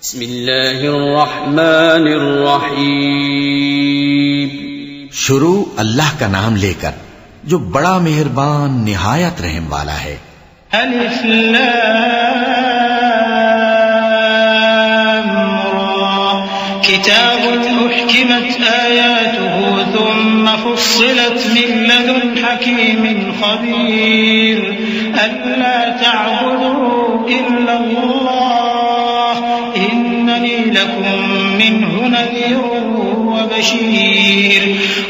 بسم اللہ الرحمن الرحیم. شروع اللہ کا نام لے کر جو بڑا مہربان نہایت رحم والا ہے. الف لام را کتاب احکمت آیاته ثم فصلت من لدن حکیم خبیر الا تعبدوا الا اللہ اننی لکم منه نذیر وبشیر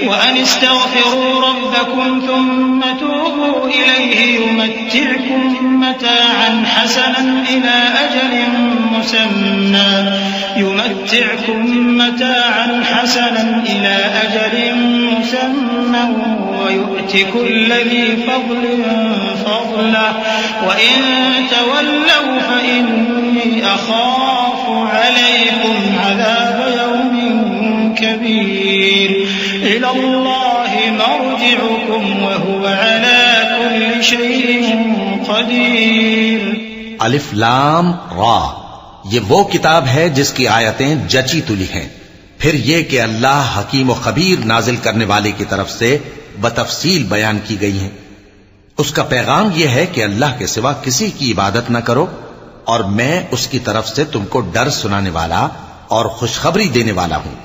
وان استغفروا ربکم ثم توبوا الیہ يمتعكم متاعا حسنا إلى أجل مسمى ويؤت كل ذي فضل فضله وإن تولوا فإني أخاف عليكم عذاب يوم كبير إلى الله مرجعكم وهو على كل شيء قدیر. الف لام را یہ وہ کتاب ہے جس کی آیتیں جچی تلی ہیں. پھر یہ کہ اللہ حکیم و خبیر نازل کرنے والے کی طرف سے بتفصیل بیان کی گئی ہیں. اس کا پیغام یہ ہے کہ اللہ کے سوا کسی کی عبادت نہ کرو اور میں اس کی طرف سے تم کو ڈر سنانے والا اور خوشخبری دینے والا ہوں.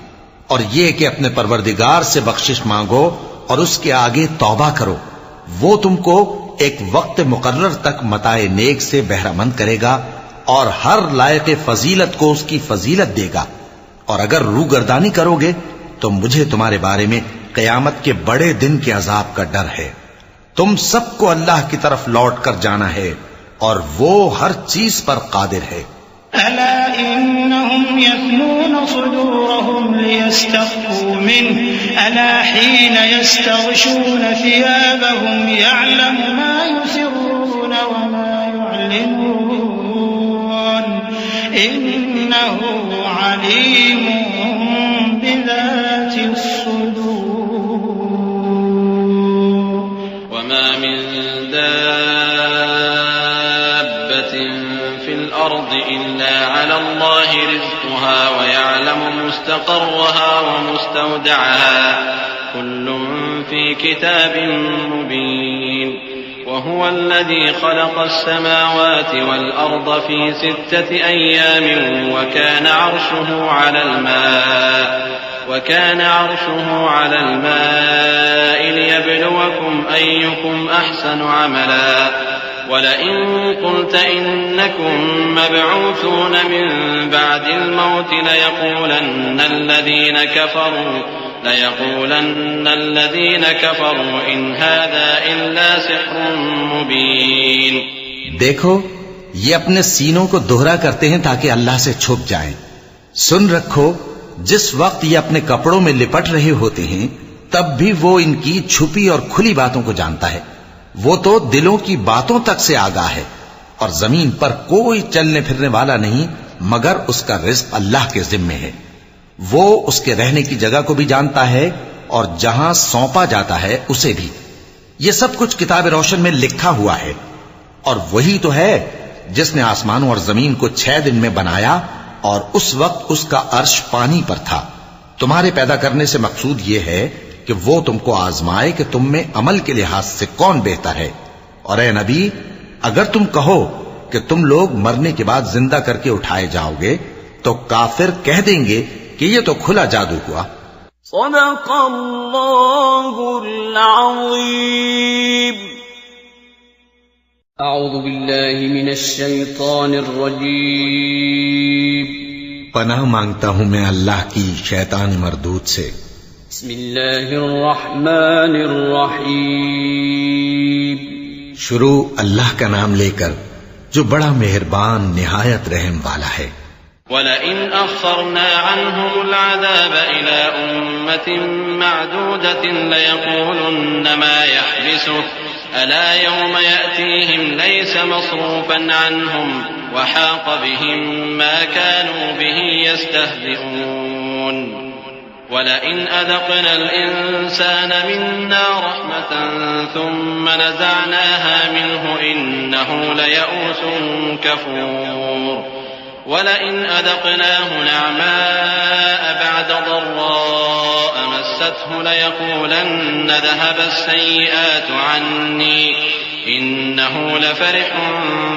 اور یہ کہ اپنے پروردگار سے بخشش مانگو اور اس کے آگے توبہ کرو. وہ تم کو ایک وقت مقرر تک متاع نیک سے بہرہ مند کرے گا اور ہر لائق فضیلت کو اس کی فضیلت دے گا. اور اگر روگردانی کرو گے تو مجھے تمہارے بارے میں قیامت کے بڑے دن کے عذاب کا ڈر ہے. تم سب کو اللہ کی طرف لوٹ کر جانا ہے اور وہ ہر چیز پر قادر ہے. ألا إنهم يثنون صدورهم ليستخفوا منه ألا حين يستغشون ثيابهم يعلم ما يسرون وما يعلنون إنه عليم بذات الصدور. وما من دابة في الأرض إلا على الله رزقها ويعلم مستقرها ومستودعها كل في كتاب مبين. وهو الذي خلق السماوات والأرض في 6 أيام وكان عرشه على الماء ليبلوكم أيكم أحسن عملا ولئن قلت إنكم مبعوثون من بعد الموت ليقولن الذين كفروا إن هذا إلا سحر مبين. دیکھو یہ اپنے سینوں کو دوہرا کرتے ہیں تاکہ اللہ سے چھپ جائیں. سن رکھو جس وقت یہ اپنے کپڑوں میں لپٹ رہے ہوتے ہیں تب بھی وہ ان کی چھپی اور کھلی باتوں کو جانتا ہے. وہ تو دلوں کی باتوں تک سے آگاہ ہے. اور زمین پر کوئی چلنے پھرنے والا نہیں مگر اس کا رزق اللہ کے ذمے ہے. وہ اس کے رہنے کی جگہ کو بھی جانتا ہے اور جہاں سونپا جاتا ہے اسے بھی. یہ سب کچھ کتاب روشن میں لکھا ہوا ہے. اور وہی تو ہے جس نے آسمانوں اور زمین کو 6 دن میں بنایا اور اس وقت اس کا عرش پانی پر تھا. تمہارے پیدا کرنے سے مقصود یہ ہے کہ وہ تم کو آزمائے کہ تم میں عمل کے لحاظ سے کون بہتر ہے. اور اے نبی اگر تم کہو کہ تم لوگ مرنے کے بعد زندہ کر کے اٹھائے جاؤ گے تو کافر کہہ دیں گے کہ یہ تو کھلا جادو ہوا. صدق اللہ العظیم. اعوذ باللہ من الشیطان الرجیم. پناہ مانگتا ہوں میں اللہ کی شیطان مردود سے. بسم اللہ الرحمن الرحیم. شروع اللہ کا نام لے کر جو بڑا مہربان نہایت رحم والا ہے. وَلَئِنْ أَخَّرْنَا عَنْهُمُ الْعَذَابَ إِلَىٰ أُمَّةٍ مَّعْدُودَةٍ لَيَقُولُنَّ مَا يَحْبِسُهُ أَلَا يَوْمَ يَأْتِيهِمْ لَيْسَ مَصْرُوفًا عَنْهُمْ وَحَاقَ بِهِم مَّا كَانُوا بِهِ يَسْتَهْزِئُونَ. وَلَئِنْ أَذَقْنَا الْإِنسَانَ مِنَّا رَحْمَةً ثُمَّ نَزَعْنَاهَا مِنْهُ إِنَّهُ لَيَئُوسٌ كَفُورٌ. ولئن أذقناه نعماء بعد ضراء مسته ليقولن ذهب السيئات عني إنه لفرح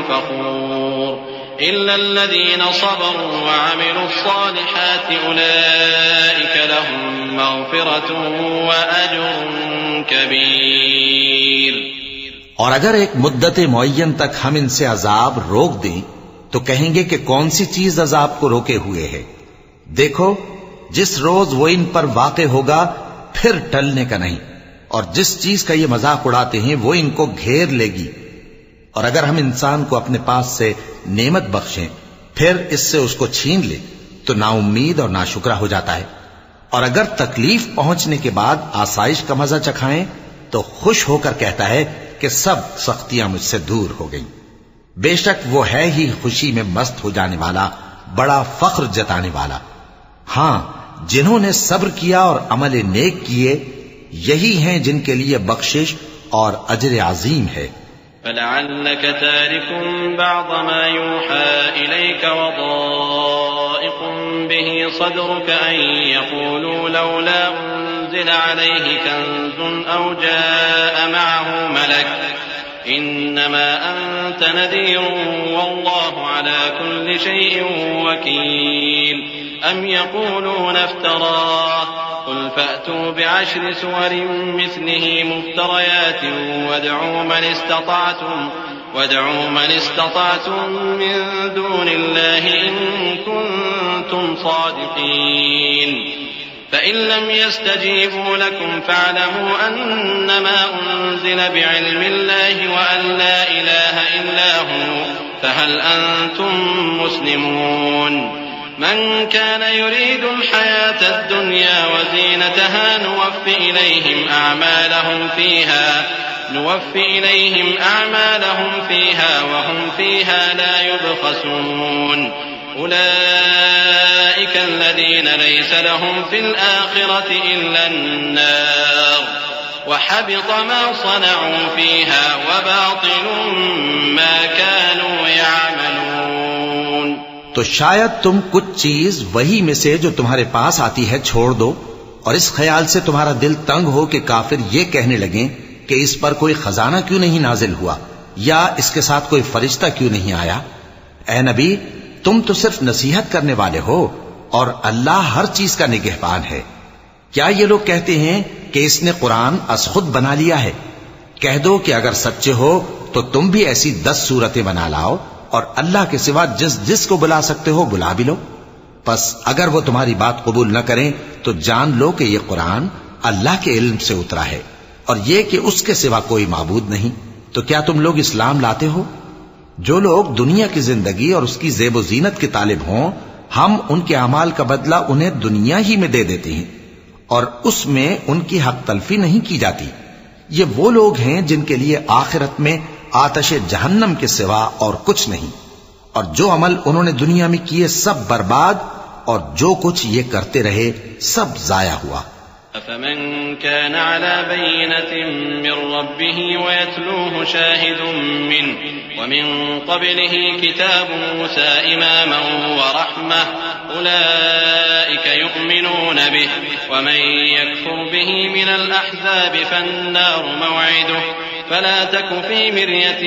فخور إلا الذين صبروا وعملوا الصالحات أولئك لهم مغفرة وأجر كبير. اور اگر ایک مدت معین تک ہم ان سے عذاب روک دیں تو کہیں گے کہ کون سی چیز عذاب کو روکے ہوئے ہے؟ دیکھو جس روز وہ ان پر واقع ہوگا پھر ٹلنے کا نہیں، اور جس چیز کا یہ مذاق اڑاتے ہیں وہ ان کو گھیر لے گی. اور اگر ہم انسان کو اپنے پاس سے نعمت بخشیں پھر اس سے اس کو چھین لے تو نا امید اور ناشکرا ہو جاتا ہے. اور اگر تکلیف پہنچنے کے بعد آسائش کا مزہ چکھائیں تو خوش ہو کر کہتا ہے کہ سب سختیاں مجھ سے دور ہو گئیں. بے شک وہ ہے ہی خوشی میں مست ہو جانے والا، بڑا فخر جتانے والا. ہاں جنہوں نے صبر کیا اور عمل نیک کیے یہی ہیں جن کے لیے بخشش اور اجر عظیم ہے. فلعلك تارك بعض ما يوحى إليك وضائق به صدرك أن يقولوا لولا أنزل عليه كنز أو جاء معه ملك إنما أنت نذير والله على كل شيء وكيل. أم يقولون افتراه قل فأتوا بعشر سور مثله مفتريات وادعوا من استطعتم من دون الله إن كنتم صادقين. فإن لم يستجيبوا لكم فاعلموا أنما أنزل بعلم الله وأن لا إله إلا هو فهل أنتم مسلمون. من كان يريد الحياة الدنيا وزينتها نوفي إليهم أعمالهم فيها وهم فيها لا يبخسون. أولئك الذين ليس لهم في الآخرة إلا النار وحبط ما صنعوا فيها وباطل ما كانوا يعملون. تو شاید تم کچھ چیز وہی میں سے جو تمہارے پاس آتی ہے چھوڑ دو، اور اس خیال سے تمہارا دل تنگ ہو کہ کافر یہ کہنے لگیں کہ اس پر کوئی خزانہ کیوں نہیں نازل ہوا یا اس کے ساتھ کوئی فرشتہ کیوں نہیں آیا. اے نبی تم تو صرف نصیحت کرنے والے ہو اور اللہ ہر چیز کا نگہبان ہے. کیا یہ لوگ کہتے ہیں کہ اس نے قرآن از خود بنا لیا ہے؟ کہہ دو کہ اگر سچے ہو تو تم بھی ایسی 10 صورتیں بنا لاؤ اور اللہ کے سوا جس کو بلا سکتے ہو بلا بھی لو. پس اگر وہ تمہاری بات قبول نہ کریں تو جان لو کہ یہ قرآن اللہ کے علم سے اترا ہے اور یہ کہ اس کے سوا کوئی معبود نہیں. تو کیا تم لوگ اسلام لاتے ہو؟ جو لوگ دنیا کی زندگی اور اس کی زیب و زینت کے طالب ہوں ہم ان کے اعمال کا بدلہ انہیں دنیا ہی میں دے دیتے ہیں اور اس میں ان کی حق تلفی نہیں کی جاتی. یہ وہ لوگ ہیں جن کے لیے آخرت میں آتش جہنم کے سوا اور کچھ نہیں، اور جو عمل انہوں نے دنیا میں کیے سب برباد اور جو کچھ یہ کرتے رہے سب ضائع ہوا. فمن كان على بينة من ربه ويتلوه شاهد منه ومن قبله كتاب موسى إماما ورحمة أولئك يؤمنون به ومن يكفر به من الأحزاب فالنار موعده فلا تك في مرية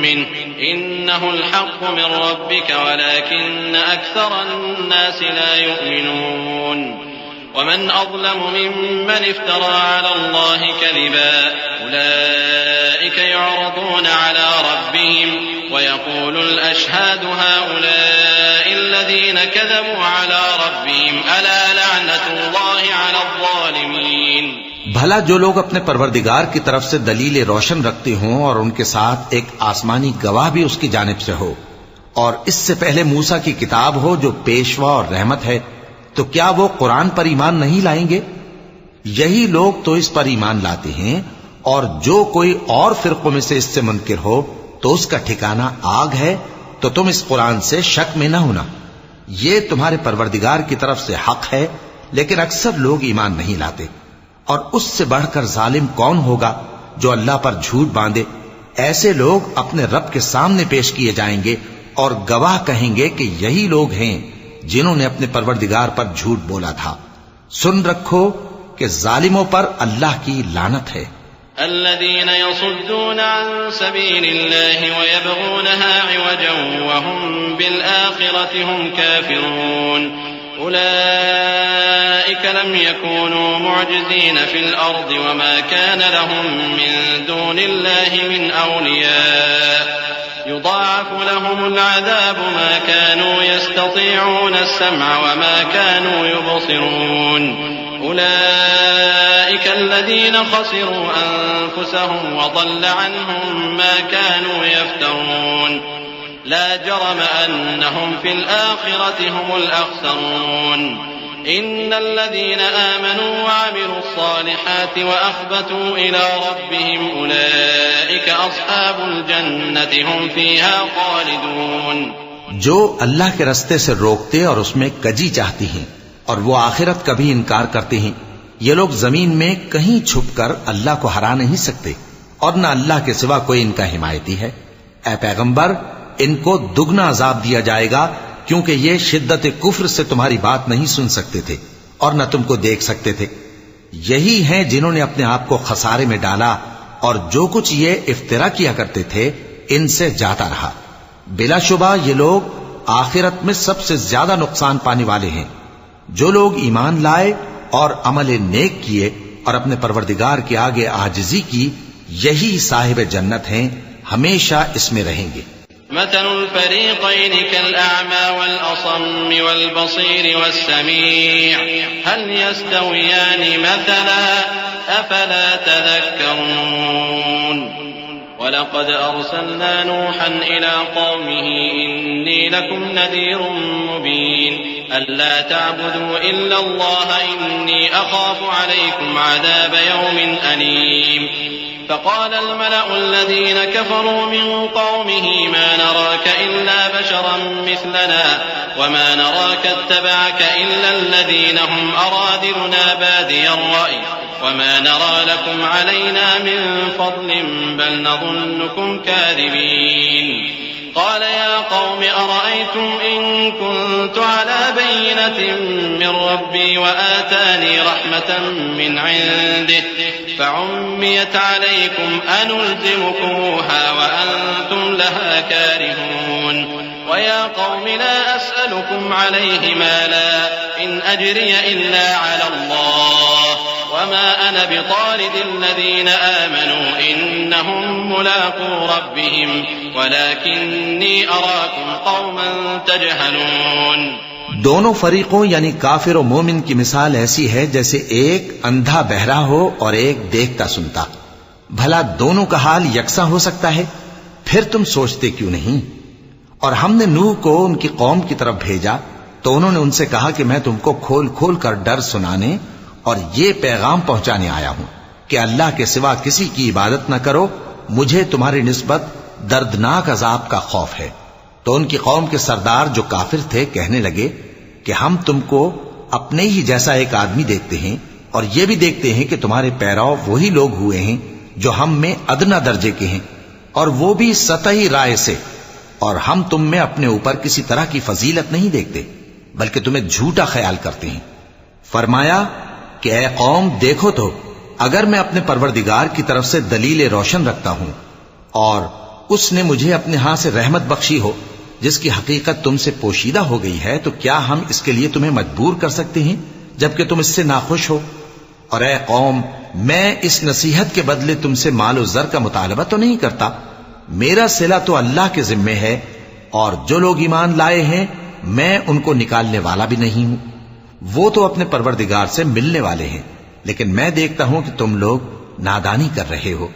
منه إنه الحق من ربك ولكن أكثر الناس لا يؤمنون. ومن أظلم ممن افترى على الله كذبا أولئك يعرضون على ربهم ويقول الأشهاد هؤلاء الذين كذبوا على ربهم ألا لعنة الله على الظالمين. بھلا جو لوگ اپنے پروردگار کی طرف سے دلیل روشن رکھتے ہوں اور ان کے ساتھ ایک آسمانی گواہ بھی اس کی جانب سے ہو اور اس سے پہلے موسیٰ کی کتاب ہو جو پیشوا اور رحمت ہے، تو کیا وہ قرآن پر ایمان نہیں لائیں گے؟ یہی لوگ تو اس پر ایمان لاتے ہیں، اور جو کوئی اور فرقوں میں سے اس سے منکر ہو تو اس کا ٹھکانہ آگ ہے. تو تم اس قرآن سے شک میں نہ ہونا، یہ تمہارے پروردگار کی طرف سے حق ہے، لیکن اکثر لوگ ایمان نہیں لاتے. اور اس سے بڑھ کر ظالم کون ہوگا جو اللہ پر جھوٹ باندھے؟ ایسے لوگ اپنے رب کے سامنے پیش کیے جائیں گے اور گواہ کہیں گے کہ یہی لوگ ہیں جنہوں نے اپنے پروردگار پر جھوٹ بولا تھا۔ سن رکھو کہ ظالموں پر اللہ کی لعنت ہے۔ الذين يصدون عن سبيل الله ويبغونها عوجا وهم بالآخرة هم كافرون أولئك لم يكونوا معجزين في الأرض وما كان لهم من دون الله من أولياء يضاعف لهم العذاب ما كانوا يستطيعون السمع وما كانوا يبصرون أولئك الذين خسروا أنفسهم وضل عنهم ما كانوا يفترون لا جرم أنهم في الآخرة هم الأخسرون إن الذين آمنوا وعملوا الصالحات وأخبتوا إلى ربهم أولئك أصحاب الجنة هم فيها خالدون۔ جو اللہ کے رستے سے روکتے اور اس میں کجی چاہتی ہیں اور وہ آخرت کا بھی انکار کرتے ہیں، یہ لوگ زمین میں کہیں چھپ کر اللہ کو ہرا نہیں سکتے اور نہ اللہ کے سوا کوئی ان کا حمایتی ہے۔ اے پیغمبر، ان کو دگنا عذاب دیا جائے گا کیونکہ یہ شدت کفر سے تمہاری بات نہیں سن سکتے تھے اور نہ تم کو دیکھ سکتے تھے۔ یہی ہیں جنہوں نے اپنے آپ کو خسارے میں ڈالا اور جو کچھ یہ افترا کیا کرتے تھے ان سے جاتا رہا۔ بلا شبہ یہ لوگ آخرت میں سب سے زیادہ نقصان پانے والے ہیں۔ جو لوگ ایمان لائے اور عمل نیک کیے اور اپنے پروردگار کے آگے عاجزی کی، یہی صاحب جنت ہیں، ہمیشہ اس میں رہیں گے۔ مثل الفريقين كالأعمى والأصم والبصير والسميع هل يستويان مثلا أفلا تذكرون ولقد أرسلنا نوحا إلى قومه إني لكم نذير مبين ألا تعبدوا إلا الله إني أخاف عليكم عذاب يوم أليم فقال الملأ الذين كفروا من قومه ما نراك إلا بشرا مثلنا وما نراك اتبعك إلا الذين هم أرادلنا بادي الرأي وما نرى لكم علينا من فضل بل نظنكم كاذبين قال يا قوم أرأيتم إن كنت على بينة من ربي وآتاني رحمة من عنده فعميت عليكم أنلزمكموها وأنتم لها كارهون ويا قوم لا أسألكم عليه مالا إن أجري إلا على الله وما أنا بطارد الذين آمنوا إنهم ملاقو ربهم ولكني أراكم قوما تجهلون۔ دونوں فریقوں یعنی کافر و مومن کی مثال ایسی ہے جیسے ایک اندھا بہرا ہو اور ایک دیکھتا سنتا۔ بھلا دونوں کا حال یکساں ہو سکتا ہے؟ پھر تم سوچتے کیوں نہیں؟ اور ہم نے نوح کو ان کی قوم کی طرف بھیجا تو انہوں نے ان سے کہا کہ میں تم کو کھول کھول کر ڈر سنانے اور یہ پیغام پہنچانے آیا ہوں کہ اللہ کے سوا کسی کی عبادت نہ کرو، مجھے تمہاری نسبت دردناک عذاب کا خوف ہے۔ تو ان کی قوم کے سردار جو کافر تھے کہنے لگے کہ ہم تم کو اپنے ہی جیسا ایک آدمی دیکھتے ہیں اور یہ بھی دیکھتے ہیں کہ تمہارے پیرو وہی لوگ ہوئے ہیں جو ہم میں ادنا درجے کے ہیں اور وہ بھی سطحی رائے سے، اور ہم تم میں اپنے اوپر کسی طرح کی فضیلت نہیں دیکھتے بلکہ تمہیں جھوٹا خیال کرتے ہیں۔ فرمایا کہ اے قوم دیکھو تو اگر میں اپنے پروردگار کی طرف سے دلیل روشن رکھتا ہوں اور اس نے مجھے اپنے ہاں سے رحمت بخشی ہو جس کی حقیقت تم سے پوشیدہ ہو گئی ہے، تو کیا ہم اس کے لیے تمہیں مجبور کر سکتے ہیں جبکہ تم اس سے ناخوش ہو؟ اور اے قوم، میں اس نصیحت کے بدلے تم سے مال و زر کا مطالبہ تو نہیں کرتا، میرا صلہ تو اللہ کے ذمے ہے، اور جو لوگ ایمان لائے ہیں میں ان کو نکالنے والا بھی نہیں ہوں، وہ تو اپنے پروردگار سے ملنے والے ہیں، لیکن میں دیکھتا ہوں کہ تم لوگ نادانی کر رہے ہو۔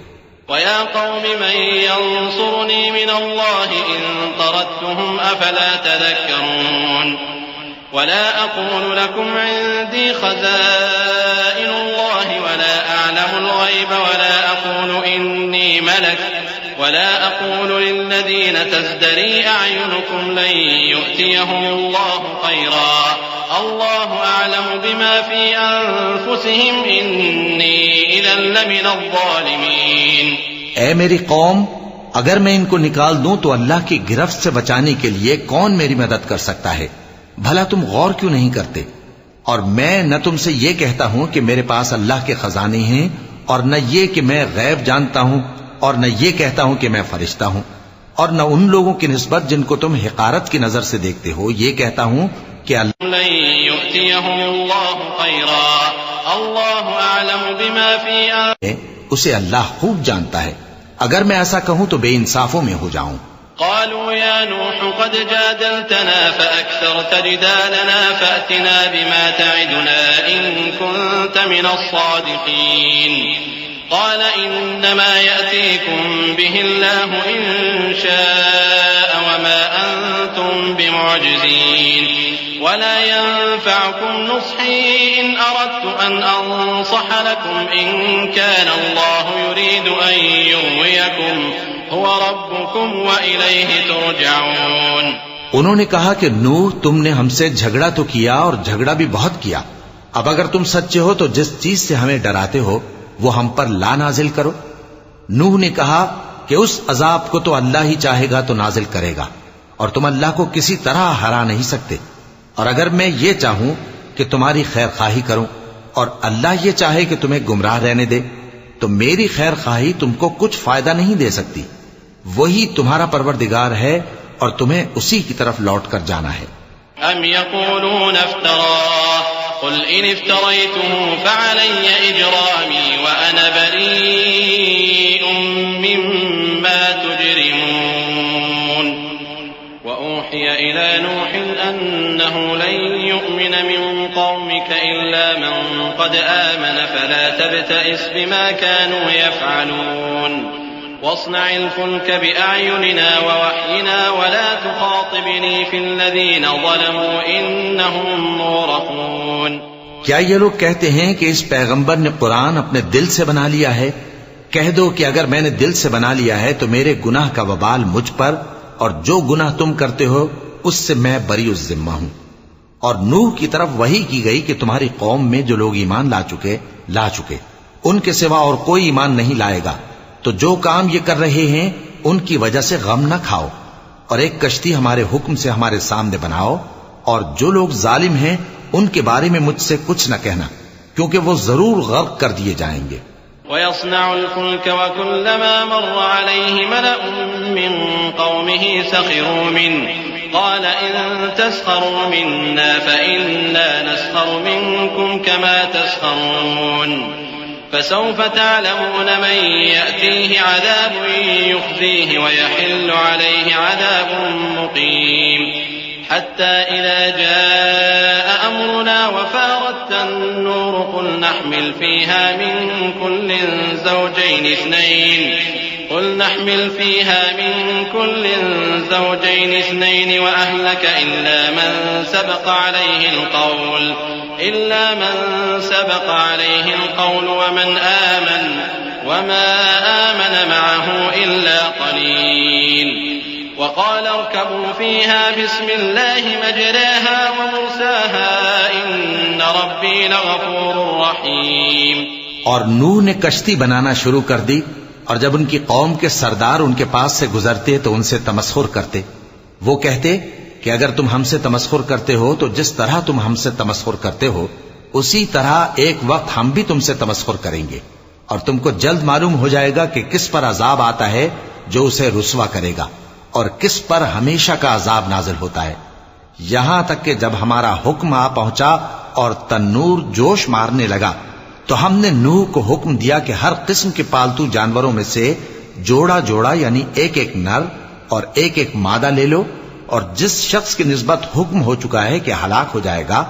وَيَا قَوْمِ مَن يَنصُرُنِي مِنَ اللَّهِ إِن طَرَدتُّهُمْ أَفَلَا تَذَكَّرُونَ وَلَا أَقُولُ لَكُمْ عِندِي خَزَائِنُ اللَّهِ وَلَا أَعْلَمُ الْغَيْبَ وَلَا أَقُولُ إِنِّي مَلَكٌ وَلَا أَقُولُ لِلَّذِينَ تَزْدَرِي أَعْيُنُكُمْ لَن يُؤْتِيَهُمُ اللَّهُ خَيْرًا اللَّهُ أَعْلَمُ بِمَا فِي أَنفُسِهِمْ إِنِّي إِذًا لَّمِنَ الظَّالِمِينَ۔ اے میری قوم، اگر میں ان کو نکال دوں تو اللہ کی گرفت سے بچانے کے لیے کون میری مدد کر سکتا ہے؟ بھلا تم غور کیوں نہیں کرتے؟ اور میں نہ تم سے یہ کہتا ہوں کہ میرے پاس اللہ کے خزانے ہیں، اور نہ یہ کہ میں غیب جانتا ہوں، اور نہ یہ کہتا ہوں کہ میں فرشتہ ہوں، اور نہ ان لوگوں کی نسبت جن کو تم حقارت کی نظر سے دیکھتے ہو یہ کہتا ہوں کہ لن يؤتيهم الله خيرا الله أعلم بما في اسے اللہ خوب جانتا ہے. اگر میں ایسا کہوں تو بے انصافوں میں ہو جاؤں. قالوا يا نوح قد جادلتنا فأكثرت جدالنا فأتنا بما تعدنا إن كنت من الصادقين قال إنما يأتيكم به الله إن شاء وما أنتم بمعجزين ولا ينفعكم نصحي إن أردت أن أنصح لكم إن كان الله يريد أن يغويكم هو ربكم وإليه ترجعون. انہوں نے کہا کہ نوح تم نے ہم سے جھگڑا تو کیا اور جھگڑا بھی بہت کیا. اب اگر تم سچے ہو تو جس چیز سے ہمیں ڈراتے ہو وہ ہم پر لا نازل کرو. نوح نے کہا کہ اس عذاب کو تو اللہ ہی چاہے گا تو نازل کرے گا اور تم اللہ کو کسی طرح ہرا نہیں سکتے. اور اگر میں یہ چاہوں کہ تمہاری خیر خواہی کروں اور اللہ یہ چاہے کہ تمہیں گمراہ رہنے دے تو میری خیر خواہی تم کو کچھ فائدہ نہیں دے سکتی. وہی تمہارا پروردگار ہے اور تمہیں اسی کی طرف لوٹ کر جانا ہے. ام يقولون افتراه قل ان افتريته فعلي اجرامي وانا بريء مما تجرمون. واوحي الى نوح انه لن يؤمن من قومك الا من قد آمن فلا تبتئس بما كانوا يفعلون واصنع الفلك بأعيننا ووحينا ولا تخاطبني في الذين ظلموا إنهم مغرقون. کیا یہ لوگ کہتے ہیں کہ اس پیغمبر نے قرآن اپنے دل سے بنا لیا ہے؟ کہہ دو کہ اگر میں نے دل سے بنا لیا ہے تو میرے گناہ کا وبال مجھ پر، اور جو گناہ تم کرتے ہو اس سے میں بری الذمہ ہوں. اور نوح کی طرف وحی کی گئی کہ تمہاری قوم میں جو لوگ ایمان لا چکے ان کے سوا اور کوئی ایمان نہیں لائے گا. تو جو کام یہ کر رہے ہیں ان کی وجہ سے غم نہ کھاؤ، اور ایک کشتی ہمارے حکم سے ہمارے سامنے بناؤ، اور جو لوگ ظالم ہیں ان کے بارے میں مجھ سے کچھ نہ کہنا کیونکہ وہ ضرور غرق کر دیے جائیں گے. وَيَصْنَعُ الْفُلْكَ وَكُلَّمَا مَرَّ عَلَيْهِ مَلَأٌ مِّن قَوْمِهِ سَخِرُوا مِنْهُ قَالَ إِن تَسْخَرُوا مِنَّا فَإِنَّا نَسْخَرُ مِنكُمْ كَمَا تَسْخَرُونَ فسوف تعلمون من يأتيه عذاب يخزيه ويحل عليه عذاب مقيم حتى إذا جاء أمرنا وفارت النور قل نحمل فيها من كل زوجين اثنين وأهلك إلا من سبق عليه القول ومن آمن وما آمن معه إلا قليل وقال اركبوا فيها بسم الله مجراها ومرساها إن ربي لغفور رحيم. اور نوح نے کشتی بنانا شروع کر دی، اور جب ان کی قوم کے سردار ان کے پاس سے گزرتے تو ان سے تمسخر کرتے. وہ کہتے کہ اگر تم ہم سے تمسخر کرتے ہو تو جس طرح تم ہم سے تمسخر کرتے ہو اسی طرح ایک وقت ہم بھی تم سے تمسخر کریں گے، اور تم کو جلد معلوم ہو جائے گا کہ کس پر عذاب آتا ہے جو اسے رسوا کرے گا اور کس پر ہمیشہ کا عذاب نازل ہوتا ہے. یہاں تک کہ جب ہمارا حکم آ پہنچا اور تنور جوش مارنے لگا تو ہم نے نوح کو حکم دیا کہ ہر قسم کے پالتو جانوروں میں سے جوڑا جوڑا یعنی ایک ایک نر اور ایک ایک مادہ لے لو، اور جس شخص کی نسبت حکم ہو چکا ہے کہ ہلاک ہو جائے گا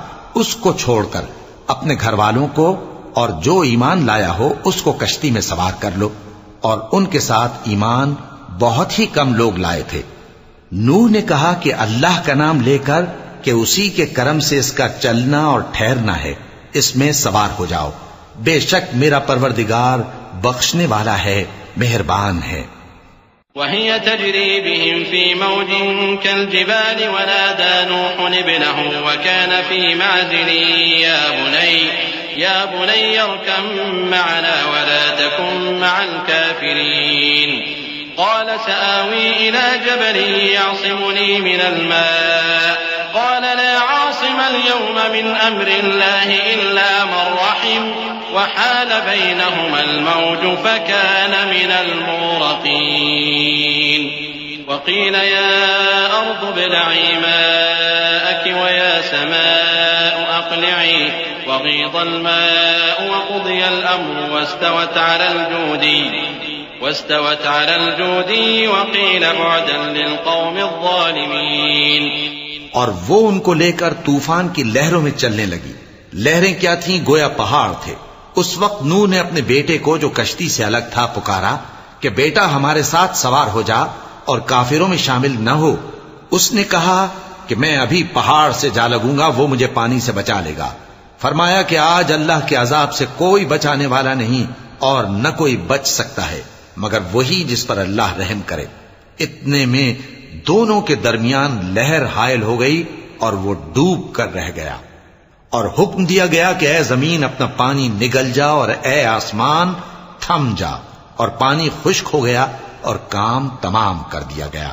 اس کو چھوڑ کر اپنے گھر والوں کو اور جو ایمان لایا ہو اس کو کشتی میں سوار کر لو. اور ان کے ساتھ ایمان بہت ہی کم لوگ لائے تھے. نوح نے کہا کہ اللہ کا نام لے کر کہ اسی کے کرم سے اس کا چلنا اور ٹھہرنا ہے اس میں سوار ہو جاؤ، بے شک میرا پروردگار بخشنے والا ہے، مہربان ہے. وهي تجري بهم في موج كالجبال ونادى نوح ابنه وكان في معزل يا بني اركب معنا ولا تكن مع الكافرين قال سآوي إلى جبل يعصمني من الماء قال لا عاصم اليوم من أمر الله إلا من رحم وحال بينهما الموج فكان من المغرقين وقيل يا أرض ابلعي ماءك ويا سماء أقلعي وغيض الماء وقضي الأمر واستوت على الجودي وقيل بعدا للقوم الظالمين. اور وہ ان کو لے کر طوفان کی لہروں میں چلنے لگی. لہریں کیا تھیں؟ گویا پہاڑ تھے. اس وقت نوح نے اپنے بیٹے کو جو کشتی سے الگ تھا پکارا کہ بیٹا ہمارے ساتھ سوار ہو جا اور کافروں میں شامل نہ ہو. اس نے کہا کہ میں ابھی پہاڑ سے جا لگوں گا، وہ مجھے پانی سے بچا لے گا. فرمایا کہ آج اللہ کے عذاب سے کوئی بچانے والا نہیں اور نہ کوئی بچ سکتا ہے مگر وہی جس پر اللہ رحم کرے. اتنے میں دونوں کے درمیان لہر حائل ہو گئی اور وہ ڈوب کر رہ گیا. اور حکم دیا گیا کہ اے زمین اپنا پانی نگل جا اور اے آسمان تھم جا، اور پانی خشک ہو گیا اور کام تمام کر دیا گیا.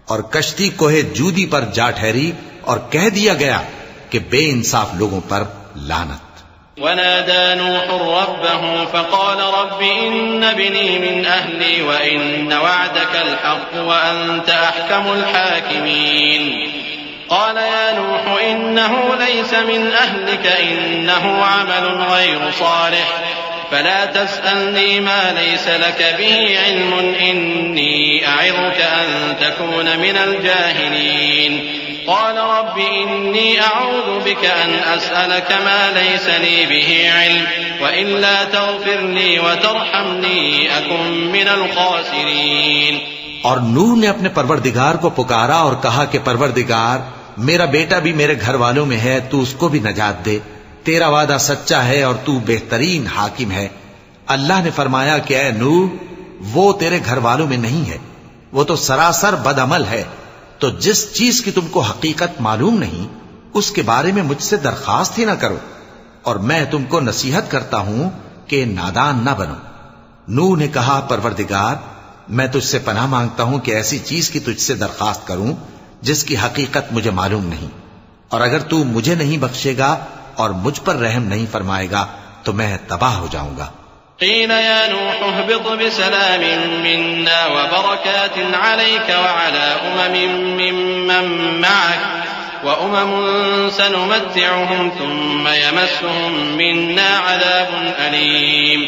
اور کشتی کوہ جودی پر جا ٹھہری اور کہہ دیا گیا کہ بے انصاف لوگوں پر لعنت. ونادى نوح ربه فقال رب إن ابني من أهلي وإن وعدك الحق وأنت أحكم الحاكمين. قال يا نوح إنه ليس من أهلك إنه عمل غير صالح فلا تسألني ما ليس لك به علم إني أعظك أن تكون من الجاهلين. قال رب إني أعوذ بك أن أسألك ما ليس لي به علم وإلا تغفر لي وترحمني أكن من الخاسرين. اور نوح نے اپنے پروردگار کو پکارا اور کہا کہ پروردگار میرا بیٹا بھی میرے گھر والوں میں ہے، تو اس کو بھی نجات دے. تیرا وعدہ سچا ہے اور تو بہترین حاکم ہے. اللہ نے فرمایا کہ اے نوح وہ تیرے گھر والوں میں نہیں ہے، وہ تو سراسر بد عمل ہے. تو جس چیز کی تم کو حقیقت معلوم نہیں اس کے بارے میں مجھ سے درخواست ہی نہ کرو، اور میں تم کو نصیحت کرتا ہوں کہ نادان نہ بنو. نوح نے کہا پروردگار میں تجھ سے پناہ مانگتا ہوں کہ ایسی چیز کی تجھ سے درخواست کروں جس کی حقیقت مجھے معلوم نہیں، اور اگر تو مجھے نہیں بخشے گا اور مجھ پر رحم نہیں فرمائے گا تو میں تباہ ہو جاؤں گا. قيل يا نوح اهبط بسلام منا وبركات عليك وعلى ممن معك وأمم سنمتعهم ثم يمسهم منا عذاب أليم.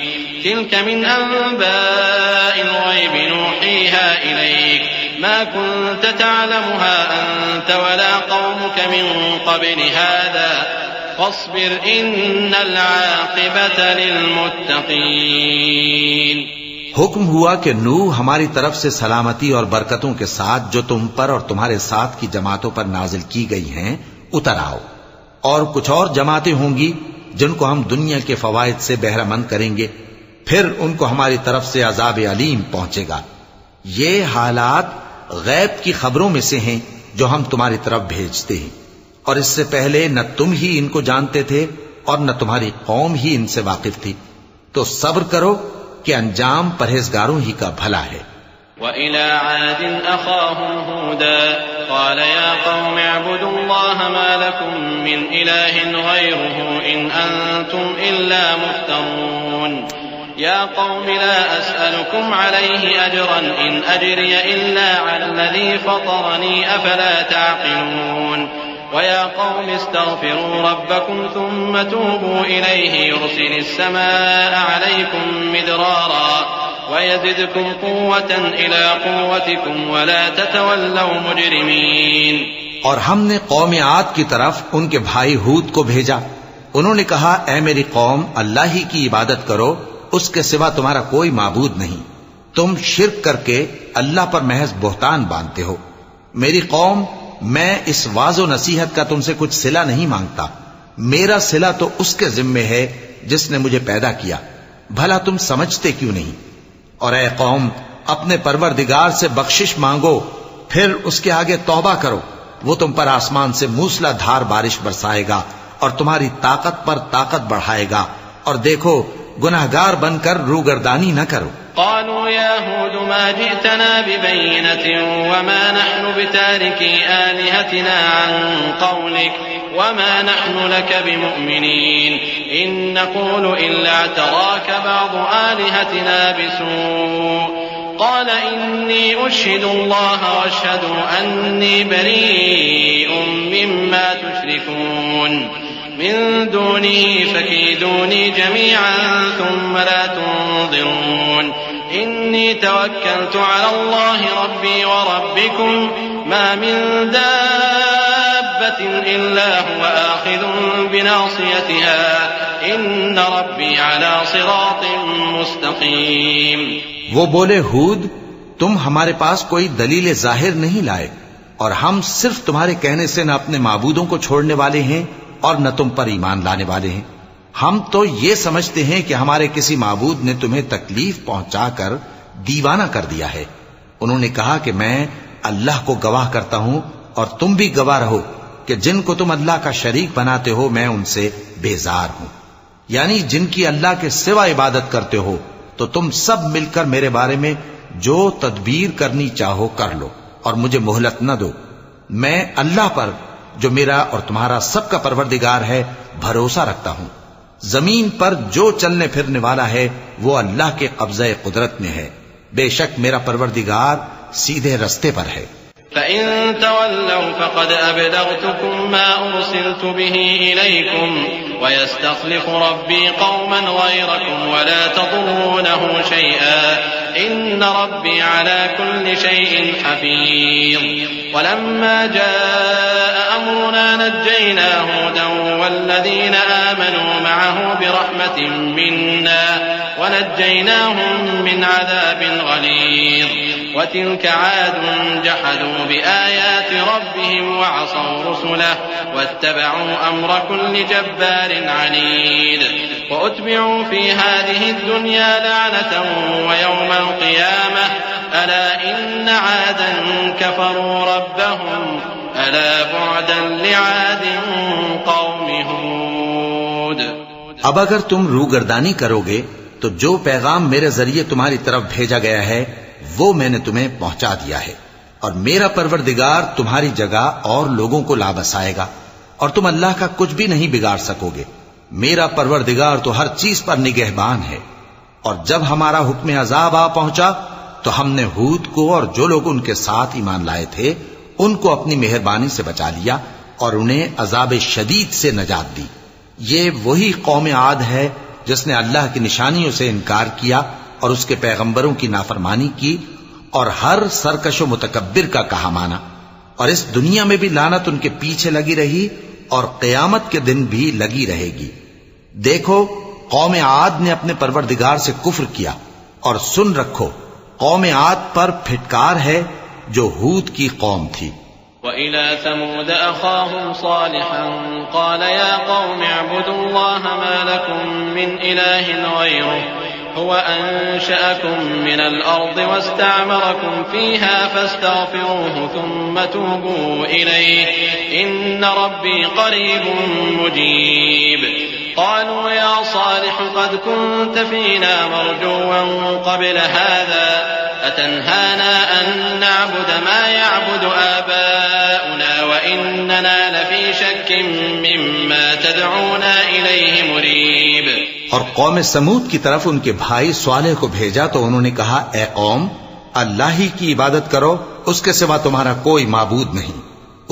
تلك من أنباء الغيب نوحيها إليك ما كنت تعلمها أنت ولا قومك من قبل هذا فاصبر ان العاقبۃ للمتقین. حکم ہوا کہ نوح ہماری طرف سے سلامتی اور برکتوں کے ساتھ جو تم پر اور تمہارے ساتھ کی جماعتوں پر نازل کی گئی ہیں اتر آؤ، اور کچھ اور جماعتیں ہوں گی جن کو ہم دنیا کے فوائد سے بہرہ مند کریں گے، پھر ان کو ہماری طرف سے عذاب علیم پہنچے گا. یہ حالات غیب کی خبروں میں سے ہیں جو ہم تمہاری طرف بھیجتے ہیں، اور اس سے پہلے نہ تم ہی ان کو جانتے تھے اور نہ تمہاری قوم ہی ان سے واقف تھی. تو صبر کرو کہ انجام پرہیزگاروں ہی کا بھلا ہے. وَإِلَىٰ عَادٍ أَخَاهُمْ هُودًا قَالَ يَا قَوْمِ اعْبُدُوا اللَّهَ مَا لَكُم مِّنْ إِلَٰهٍ غَيْرُهُ إِنْ أَنتُمْ إِلَّا مُفْتَرُونَ. يَا قَوْمِ لَا أَسْأَلُكُمْ عَلَيْهِ أَجْرًا إِنْ أَجْرِيَ إِلَّا عَلَى الَّذِي فَطَرَنِي أَفَلَا تَعْقِلُونَ. وَيَا قَوْمِ اسْتَغْفِرُوا رَبَّكُمْ ثُمَّ تُوبُوا إِلَيْهِ يُرْسِلِ السَّمَاءَ عَلَيْكُمْ مِدْرَارًا وَيَزِدْكُمْ قُوَّةً إِلَىٰ قُوَّتِكُمْ وَلَا تَتَوَلَّوْا مُجْرِمِينَ. اور ہم نے قوم عاد کی طرف ان کے بھائی ہود کو بھیجا. انہوں نے کہا اے میری قوم اللہ ہی کی عبادت کرو، اس کے سوا تمہارا کوئی معبود نہیں. تم شرک کر کے اللہ پر محض بہتان باندھتے ہو. میری قوم میں اس واعظ و نصیحت کا تم سے کچھ صلہ نہیں مانگتا، میرا صلہ تو اس کے ذمے ہے جس نے مجھے پیدا کیا. بھلا تم سمجھتے کیوں نہیں؟ اور اے قوم اپنے پروردگار سے بخشش مانگو، پھر اس کے آگے توبہ کرو، وہ تم پر آسمان سے موسلا دھار بارش برسائے گا اور تمہاری طاقت پر طاقت بڑھائے گا. اور دیکھو گناہگار بن کر روگردانی نہ کرو. قالوا يا هود ما جئتنا ببينة وما نحن بتاركي آلهتنا عن قولك وما نحن لك بمؤمنين إن نقول إلا اعتراك بعض آلهتنا بسوء قال إني أشهد الله واشهدوا أني بريء مما تشركون من دونه فكيدوني جميعا ثم لا تنظرون إني توكلت على الله ربي وربكم ما من دابة إلا هو آخذ بناصيتها إن ربي على صراط مستقيم. وہ بولے ہود تم ہمارے پاس کوئی دلیل ظاہر نہیں لائے اور ہم صرف تمہارے کہنے سے نہ اپنے معبودوں کو چھوڑنے والے ہیں اور نہ تم پر ایمان لانے والے ہیں. ہم تو یہ سمجھتے ہیں کہ ہمارے کسی معبود نے تمہیں تکلیف پہنچا کر دیوانہ کر دیا ہے. انہوں نے کہا کہ میں اللہ کو گواہ کرتا ہوں اور تم بھی گواہ رہو کہ جن کو تم اللہ کا شریک بناتے ہو میں ان سے بیزار ہوں. یعنی جن کی اللہ کے سوا عبادت کرتے ہو تو تم سب مل کر میرے بارے میں جو تدبیر کرنی چاہو کر لو اور مجھے مہلت نہ دو. میں اللہ پر جو میرا اور تمہارا سب کا پروردگار ہے بھروسہ رکھتا ہوں. زمین پر جو چلنے پھرنے والا ہے وہ اللہ کے قبضہ قدرت میں ہے. بے شک میرا پروردگار سیدھے رستے پر ہے. فَإِن تَوَلَّوْا فَقَدْ أَبْلَغْتُكُم مَّا أُرْسِلْتُ بِهِ إِلَيْكُمْ وَيَسْتَخْلِفُ رَبِّي قَوْمًا غَيْرَكُمْ وَلَا تَضُرُّونَهُ شَيْئًا إِنَّ رَبِّي عَلَى كُلِّ شَيْءٍ حَفِيظٌ. وَلَمَّا جَاءَ أَمْرُنَا نَجَّيْنَا هُودًا وَالَّذِينَ آمَنُوا مَعَهُ بِرَحْمَةٍ مِّنَّا ونجيناهم من عذاب غليظ. وتلك عاد جحدوا بآيات ربهم وعصوا رسله واتبعوا أمر كل جبار عنيد. وأتبعوا في هذه الدنيا لعنة ويوم القيامة ألا إن عادا كفروا ربهم ألا بعدا لعاد قوم هود. اب اگر تم روگردانی کرو گے تو جو پیغام میرے ذریعے تمہاری طرف بھیجا گیا ہے وہ میں نے تمہیں پہنچا دیا ہے اور میرا پروردگار تمہاری جگہ اور لوگوں کو لا بسائے گا اور تم اللہ کا کچھ بھی نہیں بگاڑ سکو گے. میرا پروردگار تو ہر چیز پر نگہبان ہے. اور جب ہمارا حکم عذاب آ پہنچا تو ہم نے ہود کو اور جو لوگ ان کے ساتھ ایمان لائے تھے ان کو اپنی مہربانی سے بچا لیا اور انہیں عذاب شدید سے نجات دی. یہ وہی قوم عاد ہے جس نے اللہ کی نشانیوں سے انکار کیا اور اس کے پیغمبروں کی نافرمانی کی اور ہر سرکش و متکبر کا کہا مانا. اور اس دنیا میں بھی لعنت ان کے پیچھے لگی رہی اور قیامت کے دن بھی لگی رہے گی. دیکھو قوم عاد نے اپنے پروردگار سے کفر کیا اور سن رکھو قوم عاد پر پھٹکار ہے جو ہود کی قوم تھی. وَإِلَى ثَمُودَ أَخَاهُمْ صَالِحًا قَالَ يَا قَوْمِ اعْبُدُوا اللَّهَ مَا لَكُم مِّنْ إِلَٰهٍ غَيْرُهُ هُوَ أَنشَأَكُم مِّنَ الْأَرْضِ وَاسْتَعْمَرَكُمْ فِيهَا فَاسْتَغْفِرُوهُ ثُمَّ تُوبُوا إِلَيْهِ إِنَّ رَبِّي قَرِيبٌ مُّجِيبٌ. قالوا يا صالح قد كنت فينا مرجوا قبل هذا أتنهانا أن نعبد ما يعبد آباؤنا وإننا لفي شك مما تدعونا إليه مريب. اور قوم سمود کی طرف ان کے بھائی صالح کو بھیجا تو انہوں نے کہا اے قوم اللہ ہی کی عبادت کرو اس کے سوا تمہارا کوئی معبود نہیں.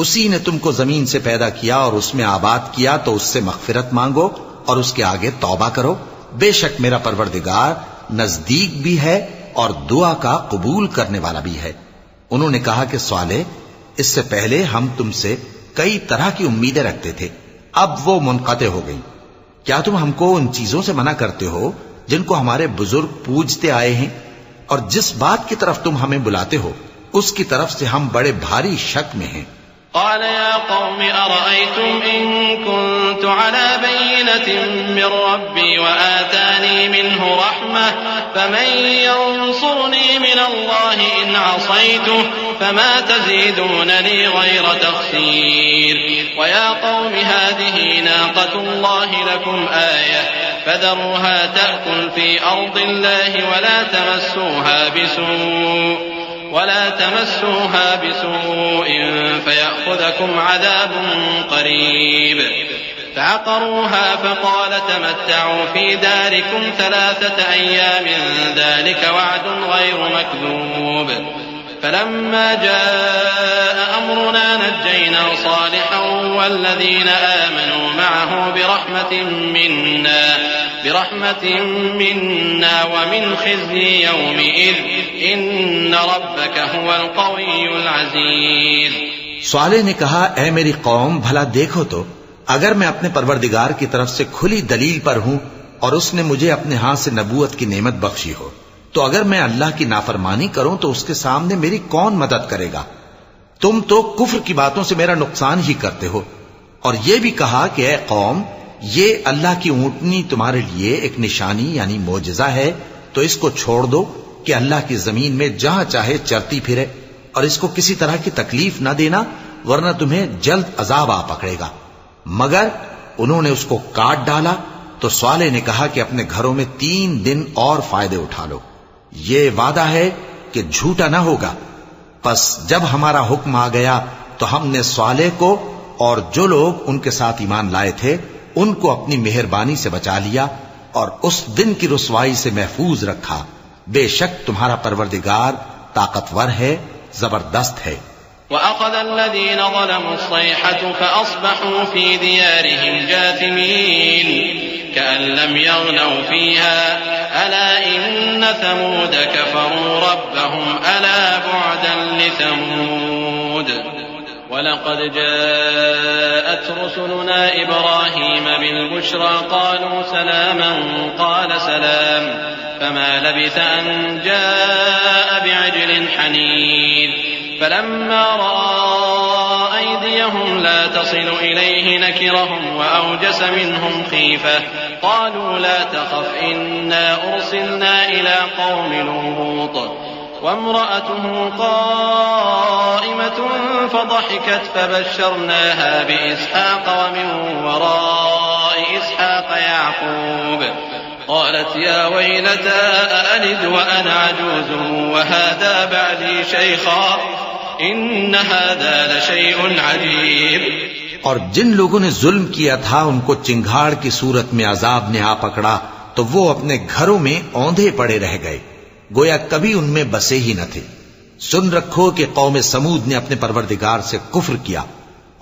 اسی نے تم کو زمین سے پیدا کیا اور اس میں آباد کیا تو اس سے مغفرت مانگو اور اس کے آگے توبہ کرو. بے شک میرا پروردگار نزدیک بھی ہے اور دعا کا قبول کرنے والا بھی ہے. انہوں نے کہا کہ صالح اس سے پہلے ہم تم سے کئی طرح کی امیدیں رکھتے تھے اب وہ منقطع ہو گئی. کیا تم ہم کو ان چیزوں سے منع کرتے ہو جن کو ہمارے بزرگ پوجتے آئے ہیں اور جس بات کی طرف تم ہمیں بلاتے ہو اس کی طرف سے ہم بڑے بھاری شک میں ہیں. قال يا قوم أرأيتم إن كنت على بينة من ربي وآتاني منه رحمة فمن ينصرني من الله إن عصيته فما تزيدونني غير تخسير. ويا قوم هذه ناقة الله لكم آية فذروها تأكل في أرض الله ولا تمسوها بسوء فيأخذكم عذاب قريب فعقروها فقال تمتعوا في داركم 3 أيام ذلك وعد غير مكذوب فلما جاء أمرنا نجينا صالحا والذين آمنوا معه برحمة منا ومن خزي يومئذ إن ربك هو القوي العزيز. صالح نے کہا اے میری قوم بھلا دیکھو تو اگر میں اپنے پروردگار کی طرف سے کھلی دلیل پر ہوں اور اس نے مجھے اپنے ہاں سے نبوت کی نعمت بخشی ہو تو اگر میں اللہ کی نافرمانی کروں تو اس کے سامنے میری کون مدد کرے گا؟ تم تو کفر کی باتوں سے میرا نقصان ہی کرتے ہو. اور یہ بھی کہا کہ اے قوم یہ اللہ کی اونٹنی تمہارے لیے ایک نشانی یعنی معجزہ ہے تو اس کو چھوڑ دو کہ اللہ کی زمین میں جہاں چاہے چرتی پھرے اور اس کو کسی طرح کی تکلیف نہ دینا ورنہ تمہیں جلد عذاب آ پکڑے گا. مگر انہوں نے اس کو کاٹ ڈالا تو صالح نے کہا کہ اپنے گھروں میں 3 دن اور فائدے اٹھا لو. یہ وعدہ ہے کہ جھوٹا نہ ہوگا. پس جب ہمارا حکم آ گیا تو ہم نے صالح کو اور جو لوگ ان کے ساتھ ایمان لائے تھے ان کو اپنی مہربانی سے بچا لیا اور اس دن کی رسوائی سے محفوظ رکھا. بے شک تمہارا پروردگار طاقتور ہے، زبردست ہے. وأخذ الذين ظلموا الصيحة فأصبحوا في ديارهم جاثمين كأن لم يغنوا فيها ألا إن ثمود كفروا ربهم ألا بعدا لثمود. ولقد جاءت رسلنا إبراهيم بالبشرى قالوا سلاما قال سلام فما لبث أن جاء بعجل حنيذ. فلما رأى أيديهم لا تصل إليه نكرهم وأوجس منهم خيفة قالوا لا تخف إنا أرسلنا إلى قوم لوط وامرأته قائمة فضحكت فبشرناها بإسحاق ومن وراء إسحاق يعقوب قالت يا ويلتى أألد وأنا عجوز وهذا بعلي شيخا إن هذا لشيء عجيب. اور جن لوگوں نے ظلم کیا تھا ان کو چنگھاڑ کی صورت میں عذاب نے آ پکڑا تو وہ اپنے گھروں میں اوندھے پڑے رہ گئے گویا کبھی ان میں بسے ہی نہ تھے. سن رکھو کہ قوم سمود نے اپنے پروردگار سے کفر کیا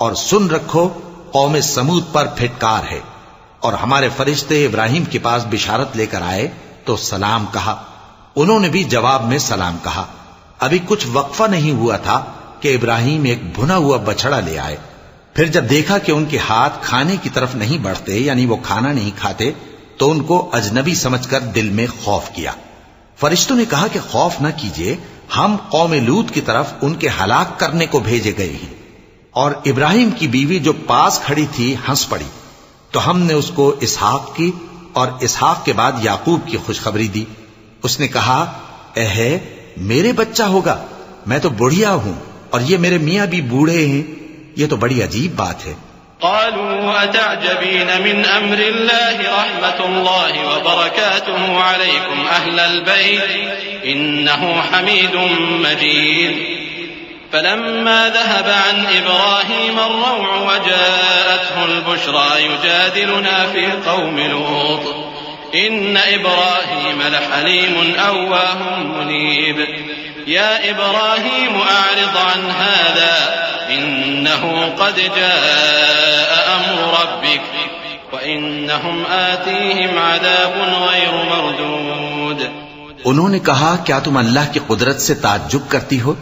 اور سن رکھو قوم سمود پر پھٹکار ہے. اور ہمارے فرشتے ابراہیم کے پاس بشارت لے کر آئے تو سلام کہا. انہوں نے بھی جواب میں سلام کہا. ابھی کچھ وقفہ نہیں ہوا تھا کہ ابراہیم ایک بھنا ہوا بچڑا لے آئے. پھر جب دیکھا کہ ان کے ہاتھ کھانے کی طرف نہیں بڑھتے یعنی وہ کھانا نہیں کھاتے تو ان کو اجنبی سمجھ کر دل میں خوف کیا. فرشتوں نے کہا کہ خوف نہ کیجیے، ہم قوم لوط کی طرف ان کے ہلاک کرنے کو بھیجے گئے ہیں. اور ابراہیم کی بیوی جو پاس کھڑی تھی ہنس پڑی تو ہم نے اس کو اسحاق کی اور اسحاق کے بعد یعقوب کی خوشخبری دی. اس نے کہا اے میرے بچہ ہوگا، میں تو بڑھیا ہوں اور یہ میرے میاں بھی بوڑھے ہیں، یہ تو بڑی عجیب بات ہے. قالوا أتعجبين من أمر الله رحمة الله وبركاته عليكم أهل البيت إنه حميد مجيد. فلما ذهب عن إبراهيم الروع وجاءته البشرى يجادلنا في قوم لوط إن إبراهيم لحليم أواه منيب. يا إبراهيم أعرض عن هذا إنه قد جاء أمر ربك وإنهم آتيهم عذاب غير مردود. انہوں نے کہا کیا تم اللہ کی قدرت سے تعجب کرتی ہو؟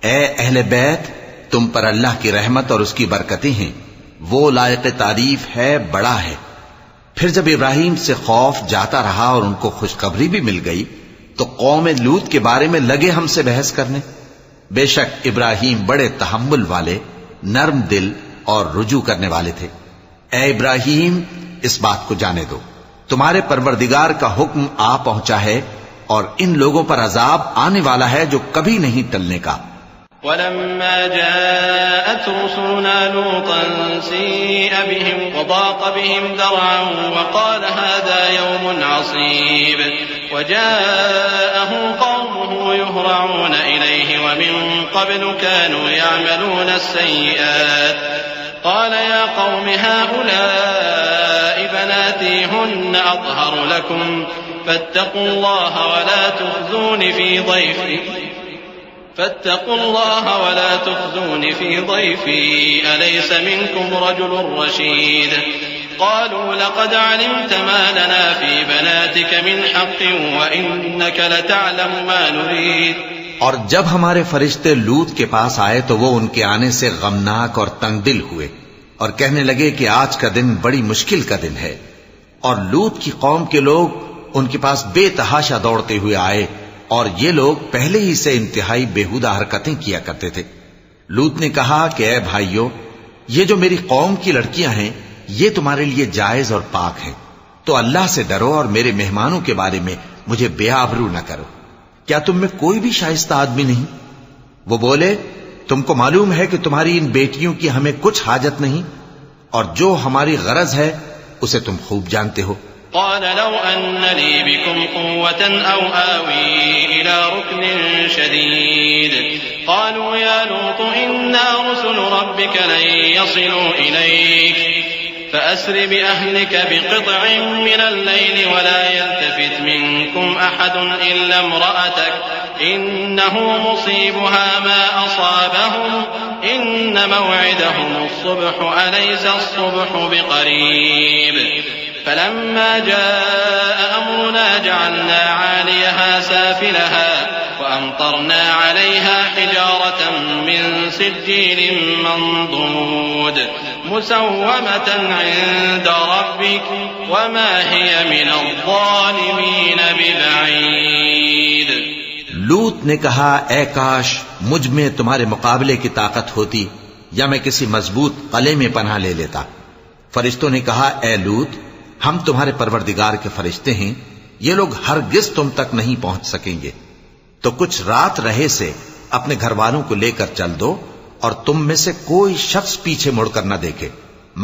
اے اہل بیت تم پر اللہ کی رحمت اور اس کی برکتیں ہیں، وہ لائق تعریف ہے، بڑا ہے. پھر جب ابراہیم سے خوف جاتا رہا اور ان کو خوشخبری بھی مل گئی تو قوم لوط کے بارے میں لگے ہم سے بحث کرنے. بے شک ابراہیم بڑے تحمل والے، نرم دل اور رجوع کرنے والے تھے. اے ابراہیم اس بات کو جانے دو، تمہارے پروردگار کا حکم آ پہنچا ہے اور ان لوگوں پر عذاب آنے والا ہے جو کبھی نہیں ٹلنے کا. ولما جاءت رسلنا لوطا سيء بهم وضاق بهم ذرعا وقال هذا يوم عصيب وجاءه قومه يهرعون إليه ومن قبل كانوا يعملون السيئات قال يا قوم هؤلاء بناتي هن أطهر لكم فاتقوا الله ولا تخزون في ضيفي أليس منكم رجل رشيد قالوا لقد علمت ما لنا في بناتك من حق وإنك لتعلم ما نريد. اور جب ہمارے فرشتے لوط کے پاس آئے تو وہ ان کے آنے سے غمناک اور تنگ دل ہوئے اور کہنے لگے کہ آج کا دن بڑی مشکل کا دن ہے. اور لوط کی قوم کے لوگ ان کے پاس بے تحاشا دوڑتے ہوئے آئے اور یہ لوگ پہلے ہی سے انتہائی بےہودہ حرکتیں کیا کرتے تھے. لوط نے کہا کہ اے بھائیو، یہ جو میری قوم کی لڑکیاں ہیں یہ تمہارے لیے جائز اور پاک ہیں، تو اللہ سے ڈرو اور میرے مہمانوں کے بارے میں مجھے بے آبرو نہ کرو. کیا تم میں کوئی بھی شائستہ آدمی نہیں؟ وہ بولے تم کو معلوم ہے کہ تمہاری ان بیٹیوں کی ہمیں کچھ حاجت نہیں، اور جو ہماری غرض ہے اسے تم خوب جانتے ہو. قال لو أن لي بكم قوة أو آوي إلى ركن شديد قالوا يا لوط إنا رسل ربك لن يصلوا إليك فأسر بأهلك بقطع من الليل ولا يلتفت منكم أحد إلا امرأتك إنه مصيبها ما أصابهم إن موعدهم الصبح أليس الصبح بقريب. فلما جاء أمرنا جعلنا عاليها سافلها وأمطرنا عليها حجارة من سجيل منضود مسومة عند ربك وما هي من الظالمين ببعيد. لوط نے کہا اے کاش مجھ میں تمہارے مقابلے کی طاقت ہوتی یا میں کسی مضبوط قلعے میں پناہ لے لیتا. فرشتوں نے کہا اے لوط، ہم تمہارے پروردگار کے فرشتے ہیں، یہ لوگ ہرگز تم تک نہیں پہنچ سکیں گے. تو کچھ رات رہے سے اپنے گھر والوں کو لے کر چل دو اور تم میں سے کوئی شخص پیچھے مڑ کر نہ دیکھے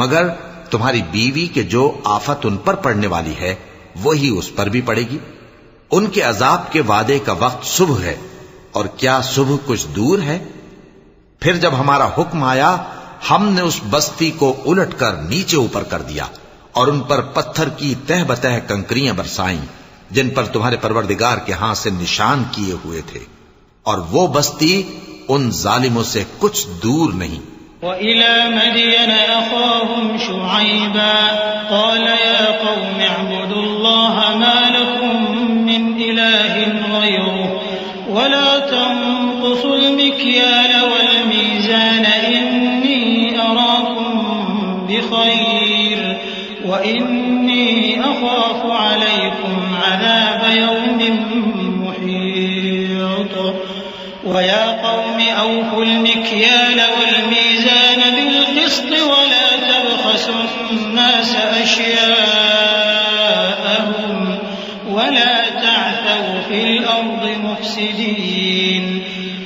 مگر تمہاری بیوی کے جو آفت ان پر پڑنے والی ہے وہی اس پر بھی پڑے گی. ان کے عذاب کے وعدے کا وقت صبح ہے، اور کیا صبح کچھ دور ہے؟ پھر جب ہمارا حکم آیا ہم نے اس بستی کو الٹ کر نیچے اوپر کر دیا اور ان پر پتھر کی تہ بتہ کنکریاں برسائیں جن پر تمہارے پروردگار کے ہاں سے نشان کیے ہوئے تھے، اور وہ بستی ان ظالموں سے کچھ دور نہیں. وَإِلَى مَدْيَنَ أَخَاهُمْ شُعَيْبًا قَالَ يَا قَوْمِ اعْبُدُوا اللَّهَ مَا لَكُمْ مِنْ إِلَٰهٍ غَيْرُهُ وَلَا تَنقُصُوا الْمِكْيَالَ وَالْمِيزَانَ إِنِّي أَرَاكُمْ بِخَيْرٍ وَإِنِّي أَخَافُ عَلَيْكُمْ عَذَابَ يَوْمٍ مُحِيطٍ. وَيَا قَوْمِ أَوْفُوا الْمِكْيَالَ وَالْمِيزَانَ بِالْقِسْطِ وَلَا تَبْخَسُوا النَّاسَ أَشْيَاءَهُمْ وَلَا تَعْثَوْا فِي الْأَرْضِ مُفْسِدِينَ.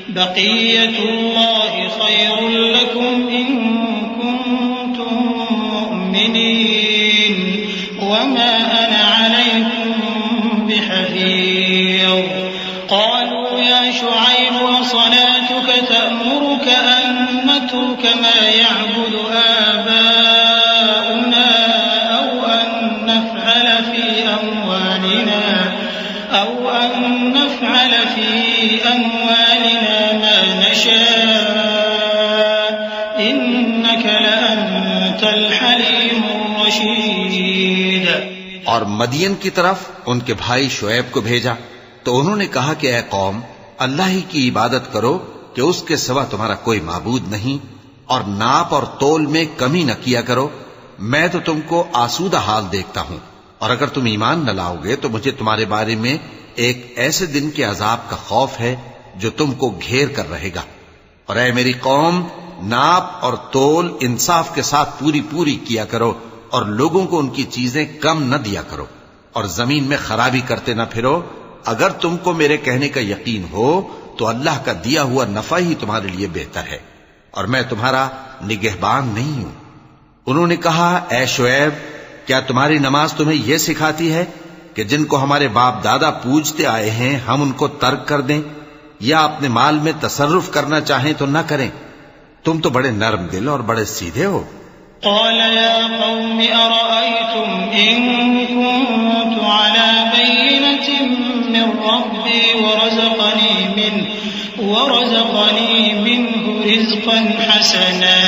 بَقِيَّةُ اللَّهِ خَيْرٌ لَكُمْ إِن كُنتُم مُّؤْمِنِينَ وَمَا أَنَا عَلَيْكُمْ بِحَفِيظٍ. قالوا يا شعيب وصلاتك تأمرك أن نترك ما يعبد آباؤنا أو أن نفعل في أموالنا ما نشاء إنك لأنت الحليم الرشيد. اور مدین کی طرف ان کے بھائی شعیب کو بھیجا تو انہوں نے کہا کہ اے قوم، اللہ ہی کی عبادت کرو کہ اس کے سوا تمہارا کوئی معبود نہیں، اور ناپ اور تول میں کمی نہ کیا کرو. میں تو تم کو آسودہ حال دیکھتا ہوں، اور اگر تم ایمان نہ لاؤ گے تو مجھے تمہارے بارے میں ایک ایسے دن کے عذاب کا خوف ہے جو تم کو گھیر کر رہے گا. اور اے میری قوم، ناپ اور تول انصاف کے ساتھ پوری کیا کرو، اور لوگوں کو ان کی چیزیں کم نہ دیا کرو، اور زمین میں خرابی کرتے نہ پھرو. اگر تم کو میرے کہنے کا یقین ہو تو اللہ کا دیا ہوا نفع ہی تمہارے لیے بہتر ہے، اور میں تمہارا نگہبان نہیں ہوں۔ انہوں نے کہا، اے شعیب، کیا تمہاری نماز تمہیں یہ سکھاتی ہے کہ جن کو ہمارے باپ دادا پوجتے آئے ہیں ہم ان کو ترک کر دیں یا اپنے مال میں تصرف کرنا چاہیں تو نہ کریں؟ تم تو بڑے نرم دل اور بڑے سیدھے ہو۔ قال يا قوم أرأيتم إن كنت على بينة من ربي ورزقني منه رزقا حسنا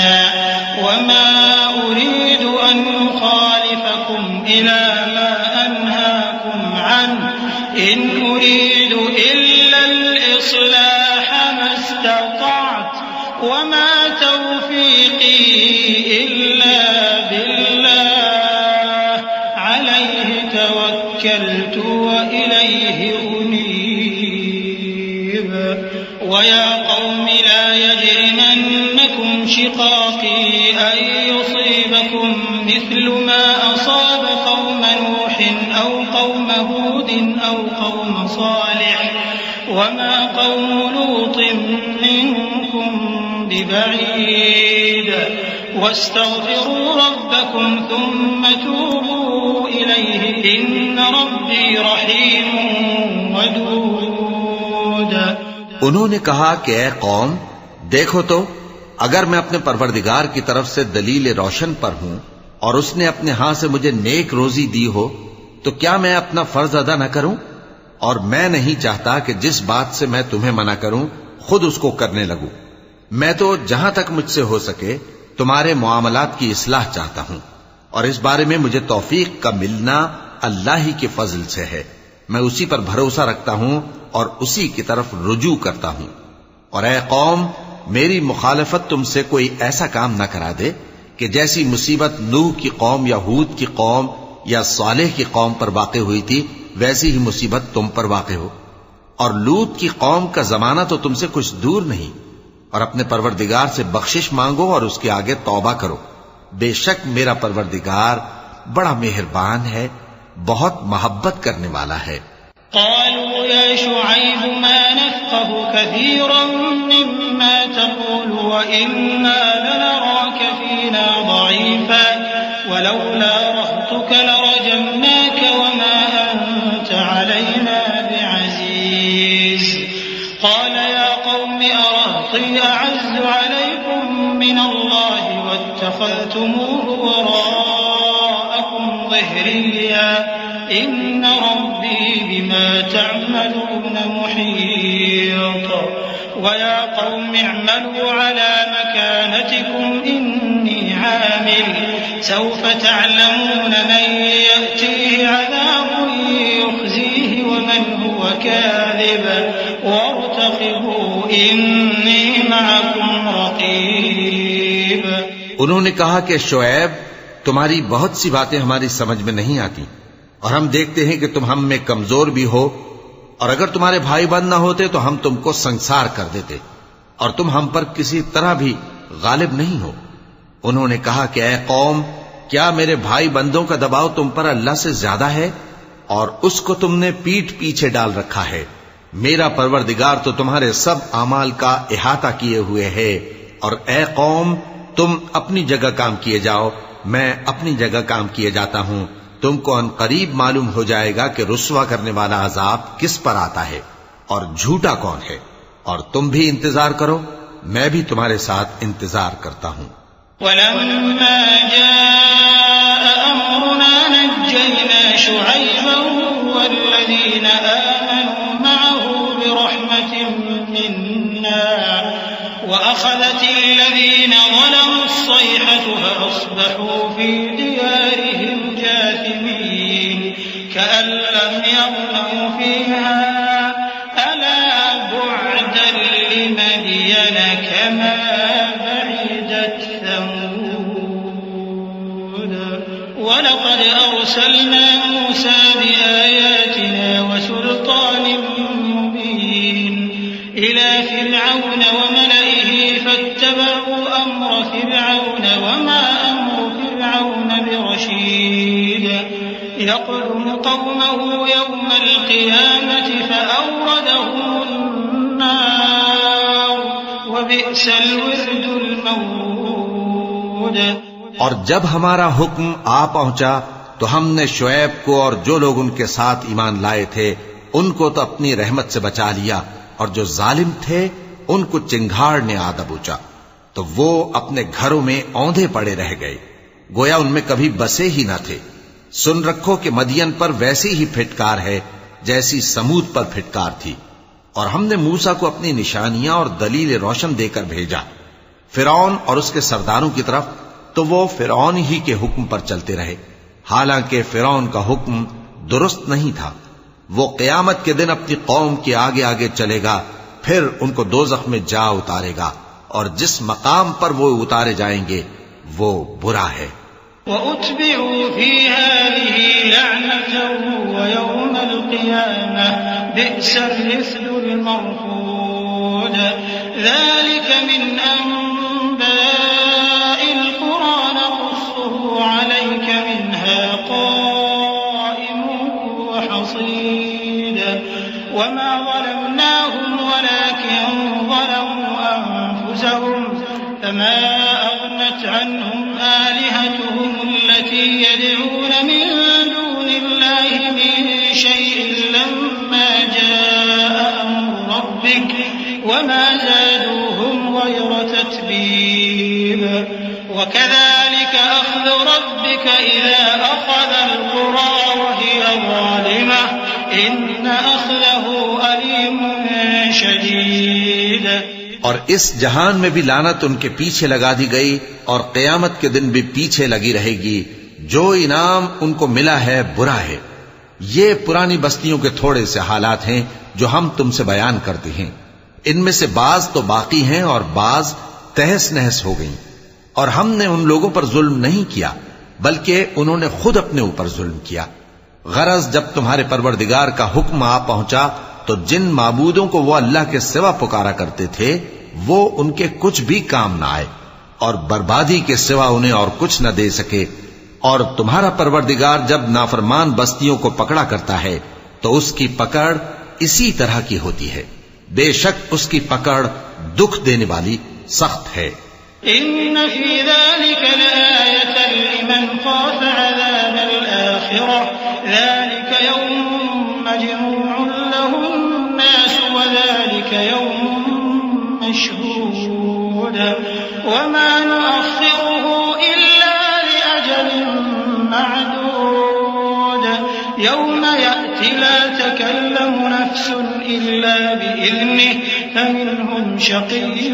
وما أريد أن أخالفكم إلى ما أنهاكم عنه إن أريد إلا الإصلاح ما استطعت وما توفيقي إلا بالله عليه توكلت وإليه أنيب ويا قوم لا يجرمنكم شقاقي أن يصيبكم مثل ما أصاب قوم نوح أو قوم هود أو قوم صالح وما قوم لوط منكم ببعيد واستغفروا ربكم ثم توبوا إليه إن ربي رحيم ودود۔ انہوں نے کہا کہ اے قوم، دیکھو تو اگر میں اپنے پروردگار کی طرف سے دلیل روشن پر ہوں اور اس نے اپنے ہاں سے مجھے نیک روزی دی ہو تو کیا میں اپنا فرض ادا نہ کروں؟ اور میں نہیں چاہتا کہ جس بات سے میں تمہیں منع کروں خود اس کو کرنے لگوں۔ میں تو جہاں تک مجھ سے ہو سکے تمہارے معاملات کی اصلاح چاہتا ہوں، اور اس بارے میں مجھے توفیق کا ملنا اللہ ہی کے فضل سے ہے۔ میں اسی پر بھروسہ رکھتا ہوں اور اسی کی طرف رجوع کرتا ہوں۔ اور اے قوم، میری مخالفت تم سے کوئی ایسا کام نہ کرا دے کہ جیسی مصیبت نوح کی قوم یا ہود کی قوم یا صالح کی قوم پر واقع ہوئی تھی ویسی ہی مصیبت تم پر واقع ہو۔ اور لوط کی قوم کا زمانہ تو تم سے کچھ دور نہیں۔ اور اپنے پروردگار سے بخشش مانگو اور اس کے آگے توبہ کرو، بے شک میرا پروردگار بڑا مہربان ہے، بہت محبت کرنے والا ہے۔ قالوا يا شعيب ما نفقه كثيرا مما تقول وإنا لنراك فينا ضعيفا ولولا رهطك لرجمناك وما أنت علينا بعزيز قال يا قوم أرهطي أعز عليكم من الله واتخذتموه وراءكم ظهريا إن ربي بما تعملون محيط ويا قوم اعملوا على مكانتكم إني عامل سوف تعلمون من يأتيه عذاب يخزيه ومن هو كاذب وارتقبوا إني معكم رقيب۔ انہوں نے کہا کہ شعیب، تمہاری بہت سی باتیں ہماری سمجھ میں نہیں آتی، اور ہم دیکھتے ہیں کہ تم ہم میں کمزور بھی ہو، اور اگر تمہارے بھائی بند نہ ہوتے تو ہم تم کو سنسار کر دیتے، اور تم ہم پر کسی طرح بھی غالب نہیں ہو۔ انہوں نے کہا کہ اے قوم، کیا میرے بھائی بندوں کا دباؤ تم پر اللہ سے زیادہ ہے، اور اس کو تم نے پیٹھ پیچھے ڈال رکھا ہے؟ میرا پروردگار تو تمہارے سب اعمال کا احاطہ کیے ہوئے ہے۔ اور اے قوم، تم اپنی جگہ کام کیے جاؤ، میں اپنی جگہ کام کیے جاتا ہوں۔ تم کو ان قریب معلوم ہو جائے گا کہ رسوا کرنے والا عذاب کس پر آتا ہے اور جھوٹا کون ہے، اور تم بھی انتظار کرو، میں بھی تمہارے ساتھ انتظار کرتا ہوں۔ ولما جاء أمرنا نجينا شعيبا والذين آمنوا معه برحمة منا وأخذت الذين ظلموا الصيحة فأصبحوا في ديارهم جاثمين كأن لم يغنوا فيها ألا بعدا لمدين كما بعدت ثمود ولقد أرسلنا موسى بآياتنا وسلطان مبين إلى فرعون وملئه فاتبعوا أمر فرعون وما أمر فرعون برشيد يقدم قومه يوم القيامة فأوردهم النار وبئس الورد المورود۔ اور جب ہمارا حکم آ پہنچا تو ہم نے شعیب کو اور جو لوگ ان کے ساتھ ایمان لائے تھے ان کو تو اپنی رحمت سے بچا لیا، اور جو ظالم تھے ان کو چنگھاڑ نے آ دبوچا، تو وہ اپنے گھروں میں اوندھے پڑے رہ گئے، گویا ان میں کبھی بسے ہی نہ تھے۔ سن رکھو کہ مدین پر ویسی ہی پھٹکار ہے جیسی سمود پر پھٹکار تھی، اور ہم نے موسیٰ کو اپنی نشانیاں اور دلیل روشن دے کر بھیجا فرعون اور اس کے سرداروں کی طرف، تو وہ فرعون ہی کے حکم پر چلتے رہے، حالانکہ فرعون کا حکم درست نہیں تھا۔ وہ قیامت کے دن اپنی قوم کے آگے آگے چلے گا، پھر ان کو دوزخ میں جا اتارے گا، اور جس مقام پر وہ اتارے جائیں گے وہ برا ہے۔ وَأُتْبِعُوا فِي هَٰذِهِ لَعْنَةً وَيَوْمَ الْقِيَامَةِ بِئْسَ الرِّفْدُ الْمَرْفُودُ۔ ذَٰلِكَ مِنْ أَنبَاءِ الْقُرَىٰ نَقُصُّهُ عَلَيْكَ مِنْهَا قَائِمٌ وَحَصِيدٌ وَمَا ظَلَمْنَاهُمْ وَلَٰكِن ظَلَمُوا أَنفُسَهُمْ فَمَا أَغْنَتْ عَنْهُمْ آلِهَتُهُمُ الَّتِي يَدْعُونَ مِن دُونِ اللَّهِ مِن شَيْءٍ لَّمَّا جَاءَ أَمْرُ رَبِّكَ وَمَا زَادُوهُمْ غَيْرَ تَتْبِيبٍ وَكَذَٰلِكَ أَخْذُ رَبِّكَ إِذَا أَخَذَ الْقُرَىٰ وَهِيَ ظَالِمَةٌ إِنَّ أَخْذَهُ أَلِيمٌ شَدِيدٌ۔ اور اس جہان میں بھی لعنت ان کے پیچھے لگا دی گئی، اور قیامت کے دن بھی پیچھے لگی رہے گی۔ جو انعام ان کو ملا ہے برا ہے۔ یہ پرانی بستیوں کے تھوڑے سے حالات ہیں جو ہم تم سے بیان کرتے ہیں، ان میں سے بعض تو باقی ہیں اور بعض تہس نہس ہو گئیں۔ اور ہم نے ان لوگوں پر ظلم نہیں کیا بلکہ انہوں نے خود اپنے اوپر ظلم کیا۔ غرض جب تمہارے پروردگار کا حکم آ پہنچا تو جن معبودوں کو وہ اللہ کے سوا پکارا کرتے تھے وہ ان کے کچھ بھی کام نہ آئے، اور بربادی کے سوا انہیں اور کچھ نہ دے سکے۔ اور تمہارا پروردگار جب نافرمان بستیوں کو پکڑا کرتا ہے تو اس کی پکڑ اسی طرح کی ہوتی ہے، بے شک اس کی پکڑ دکھ دینے والی سخت ہے۔ إن في ذلك لآية لمن خاف عذاب الآخرة ذلك يوم مجموع له الناس وذلك يوم مشهود وما نؤخره إلا لأجل معدود يوم يأتي لا تكلم نفس إلا بإذنه فمنهم شقي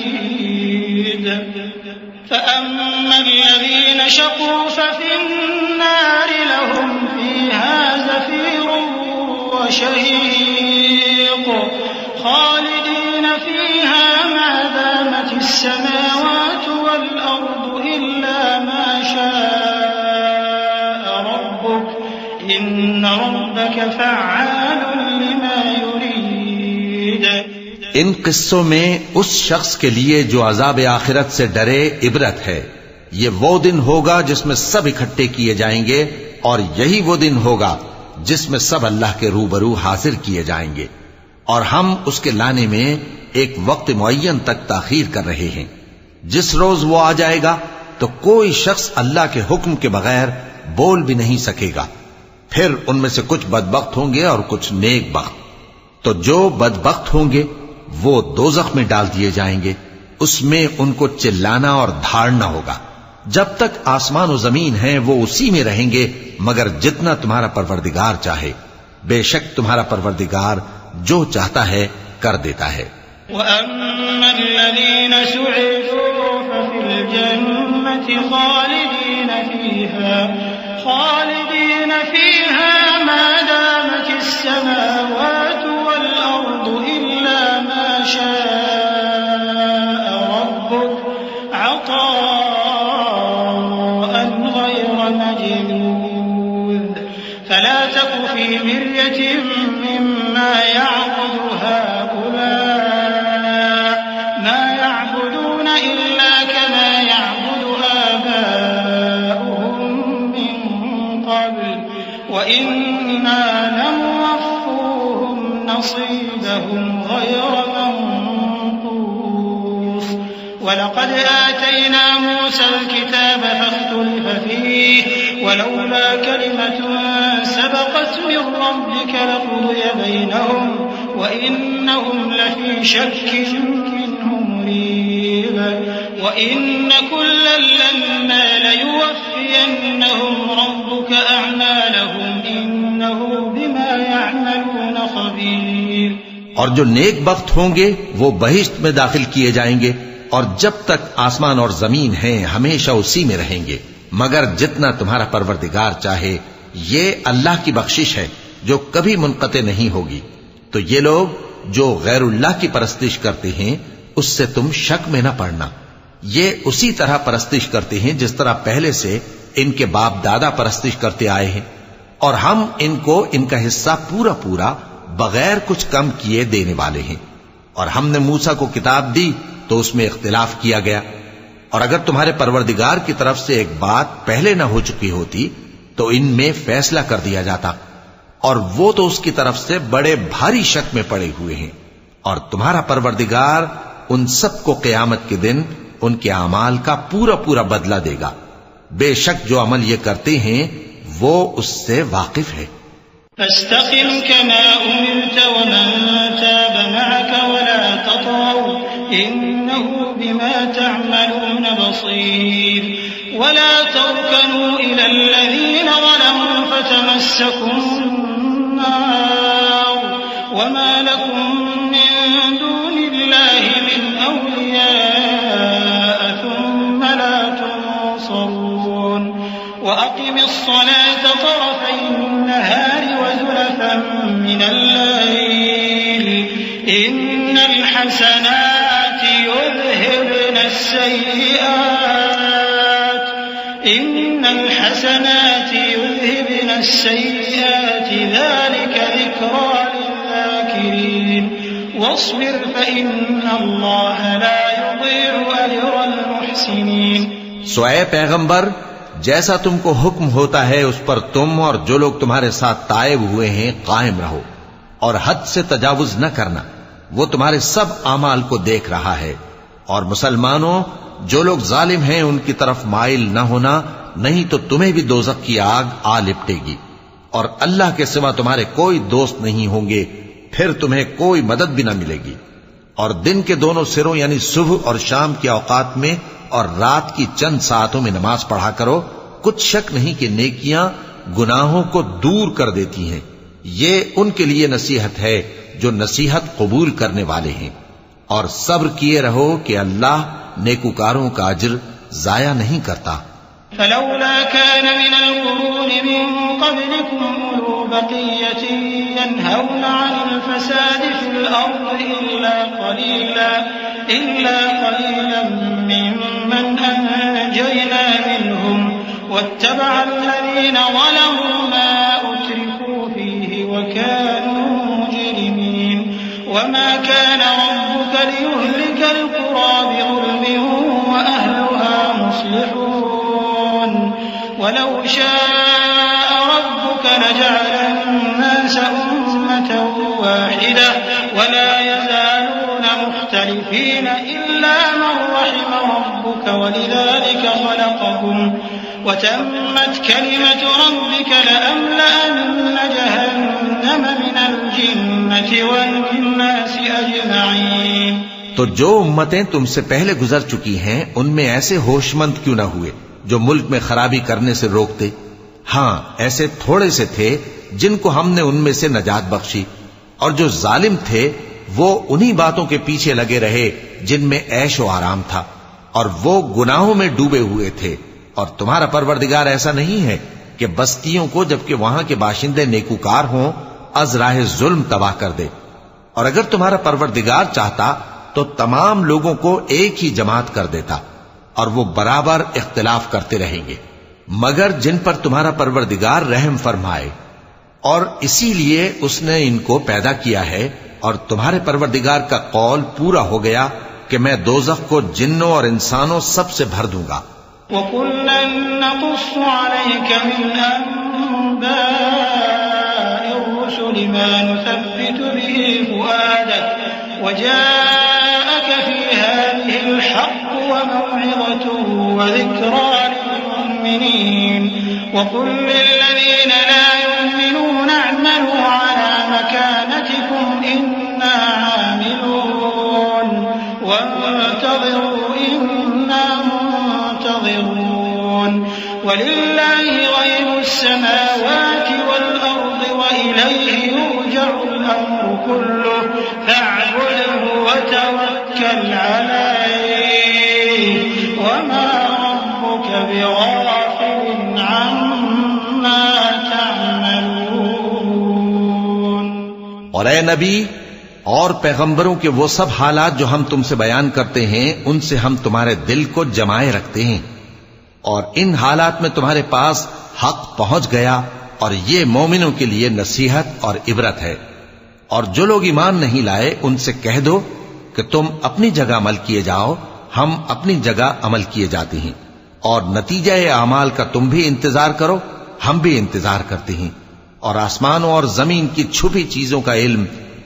وسعيد فأما الذين شقوا ففي النار لهم فيها زفير وشهيق خالدين فيها ما دامت السماوات والأرض إلا ما شاء ربك إن ربك فعال لما يريد۔ ان قصوں میں اس شخص کے لیے جو عذاب آخرت سے ڈرے عبرت ہے۔ یہ وہ دن ہوگا جس میں سب اکٹھے کیے جائیں گے، اور یہی وہ دن ہوگا جس میں سب اللہ کے روبرو حاضر کیے جائیں گے، اور ہم اس کے لانے میں ایک وقت معین تک تاخیر کر رہے ہیں۔ جس روز وہ آ جائے گا تو کوئی شخص اللہ کے حکم کے بغیر بول بھی نہیں سکے گا۔ پھر ان میں سے کچھ بدبخت ہوں گے اور کچھ نیک بخت۔ تو جو بدبخت ہوں گے وہ دوزخ میں ڈال دیے جائیں گے، اس میں ان کو چلانا اور دھاڑنا ہوگا۔ جب تک آسمان و زمین ہیں وہ اسی میں رہیں گے مگر جتنا تمہارا پروردگار چاہے، بے شک تمہارا پروردگار جو چاہتا ہے کر دیتا ہے۔ وَأَمَّا الَّذِينَ سُعِدُوا فَفِي الْجَنَّةِ خَالِدِينَ فِيهَا مَا دَامَتِ السَّمَاوَاتُ وَالْأَرْضُ إِلَّا مَا شَاءَ رَبُّكَ عَطَاءً غَيْرَ مَجْذُوذٍ فَلَا تَكُ فِي مِرْيَةٍ مِّمَّا يَعْبُدُ هَٰؤُلَاءِ مَا يَعْبُدُونَ إِلَّا كَمَا يَعْبُدُ آبَاؤُهُم مِّن قَبْلُ وَإِنَّا لَمُوَفُّوهُمْ نصيبهم غير منقوص ولقد آتينا موسى الكتاب فاختلف فيه ولولا كلمة سبقت من ربك لقضي بينهم وإنهم لفي شك منه مريب وإن كلا لما ليوفينهم ربك أعمالهم إنه بما يعملون خبير. اور جو نیک بخت ہوں گے وہ بہشت میں داخل کیے جائیں گے اور جب تک آسمان اور زمین ہیں ہمیشہ اسی میں رہیں گے مگر جتنا تمہارا پروردگار چاہے. یہ اللہ کی بخشش ہے جو کبھی منقطع نہیں ہوگی. تو یہ لوگ جو غیر اللہ کی پرستش کرتے ہیں اس سے تم شک میں نہ پڑنا. یہ اسی طرح پرستش کرتے ہیں جس طرح پہلے سے ان کے باپ دادا پرستش کرتے آئے ہیں اور ہم ان کو ان کا حصہ پورا پورا بغیر کچھ کم کیے دینے والے ہیں. اور ہم نے موسیٰ کو کتاب دی تو اس میں اختلاف کیا گیا اور اگر تمہارے پروردگار کی طرف سے ایک بات پہلے نہ ہو چکی ہوتی تو ان میں فیصلہ کر دیا جاتا اور وہ تو اس کی طرف سے بڑے بھاری شک میں پڑے ہوئے ہیں. اور تمہارا پروردگار ان سب کو قیامت کے دن ان کے اعمال کا پورا پورا بدلہ دے گا. بے شک جو عمل یہ کرتے ہیں وہ اس سے واقف ہے. فاستقم كما أمرت ومن تاب معك ولا تطغوا إنه بما تعملون بصير ولا تركنوا إلى الذين ظلموا فتمسكم النار وما لكم من دون الله من أولياء ثم لا تنصرون. وأقم الصلاة طرفي النهار وزلفا من الليل إن الحسنات يذهبن السيئات ذلك ذكرى للذاكرين واصبر فإن الله لا يضيع أجر المحسنين. سو اے پیغمبر جیسا تم کو حکم ہوتا ہے اس پر تم اور جو لوگ تمہارے ساتھ تائب ہوئے ہیں قائم رہو اور حد سے تجاوز نہ کرنا. وہ تمہارے سب اعمال کو دیکھ رہا ہے. اور مسلمانوں جو لوگ ظالم ہیں ان کی طرف مائل نہ ہونا نہیں تو تمہیں بھی دوزخ کی آگ آ لپٹے گی اور اللہ کے سوا تمہارے کوئی دوست نہیں ہوں گے پھر تمہیں کوئی مدد بھی نہ ملے گی. اور دن کے دونوں سروں یعنی صبح اور شام کے اوقات میں اور رات کی چند ساعتوں میں نماز پڑھا کرو. کچھ شک نہیں کہ نیکیاں گناہوں کو دور کر دیتی ہیں. یہ ان کے لیے نصیحت ہے جو نصیحت قبول کرنے والے ہیں. اور صبر کیے رہو کہ اللہ نیکوکاروں کا اجر ضائع نہیں کرتا. فلولا كان من القرون من قبلكم أولو بقية ينهون عن الفساد في الأرض إلا قليلا ممن أنجينا منهم واتبع الذين ظلموا ما أترفوا فيه وكانوا مجرمين. وما كان ربك ليهلك القرى بظلم وأهلها مصلحون ولو شاء ربك لجعل الناس أمة واحدة ولا يزالون مختلفين إلا من رحم ربك ولذلك خلقهم وتمت كلمة ربك لأملأن جهنم من الجنة والناس أجمعين. تو جو امتیں تم سے پہلے گزر چکی ہیں ان میں ایسے ہوش مند کیوں نہ ہوئے جو ملک میں خرابی کرنے سے روکتے. ہاں ایسے تھوڑے سے تھے جن کو ہم نے ان میں سے نجات بخشی اور جو ظالم تھے وہ انہی باتوں کے پیچھے لگے رہے جن میں عیش و آرام تھا اور وہ گناہوں میں ڈوبے ہوئے تھے. اور تمہارا پروردگار ایسا نہیں ہے کہ بستیوں کو جبکہ وہاں کے باشندے نیکوکار ہوں از راہ ظلم تباہ کر دے. اور اگر تمہارا پروردگار چاہتا تو تمام لوگوں کو ایک ہی جماعت کر دیتا اور وہ برابر اختلاف کرتے رہیں گے مگر جن پر تمہارا پروردگار رحم فرمائے. اور اسی لیے اس نے ان کو پیدا کیا ہے اور تمہارے پروردگار کا قول پورا ہو گیا کہ میں دوزخ کو جنوں اور انسانوں سب سے بھر دوں گا. وَكُلًّا نَقُصُّ عَلَيْكَ مِنْ أَنبَاءِ الرسل ما نثبت به فؤادك وجاءك في هذه الحق وموعظة وذكرى للمؤمنين وقل للذين لا يؤمنون اعملوا على مكانتكم إنا عاملون وانتظروا إنا منتظرون ولله غيب السماوات والأرض وإليه يرجع الأمر كله فاعبده وتوكل عليه وما ربك بغافل عما تعملون. اور اے نبی اور پیغمبروں کے وہ سب حالات جو ہم تم سے بیان کرتے ہیں ان سے ہم تمہارے دل کو جمائے رکھتے ہیں، اور ان حالات میں تمہارے پاس حق پہنچ گیا، اور یہ مومنوں کے لیے نصیحت اور عبرت ہے. اور جو لوگ ایمان نہیں لائے ان سے کہہ دو کہ تم اپنی جگہ عمل کیے جاؤ، ہم اپنی جگہ عمل کیے جاتے ہیں، اور نتیجہ اعمال کا تم بھی انتظار کرو، ہم بھی انتظار کرتے ہیں. اور آسمانوں اور زمین کی چھپی چیزوں کا علم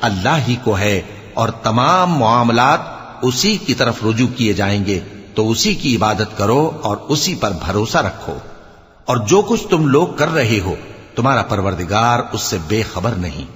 اللہ ہی کو ہے، اور تمام معاملات اسی کی طرف رجوع کیے جائیں گے، تو اسی کی عبادت کرو اور اسی پر بھروسہ رکھو. اور جو کچھ تم لوگ کر رہے ہو تمہارا پروردگار اس سے بے خبر نہیں.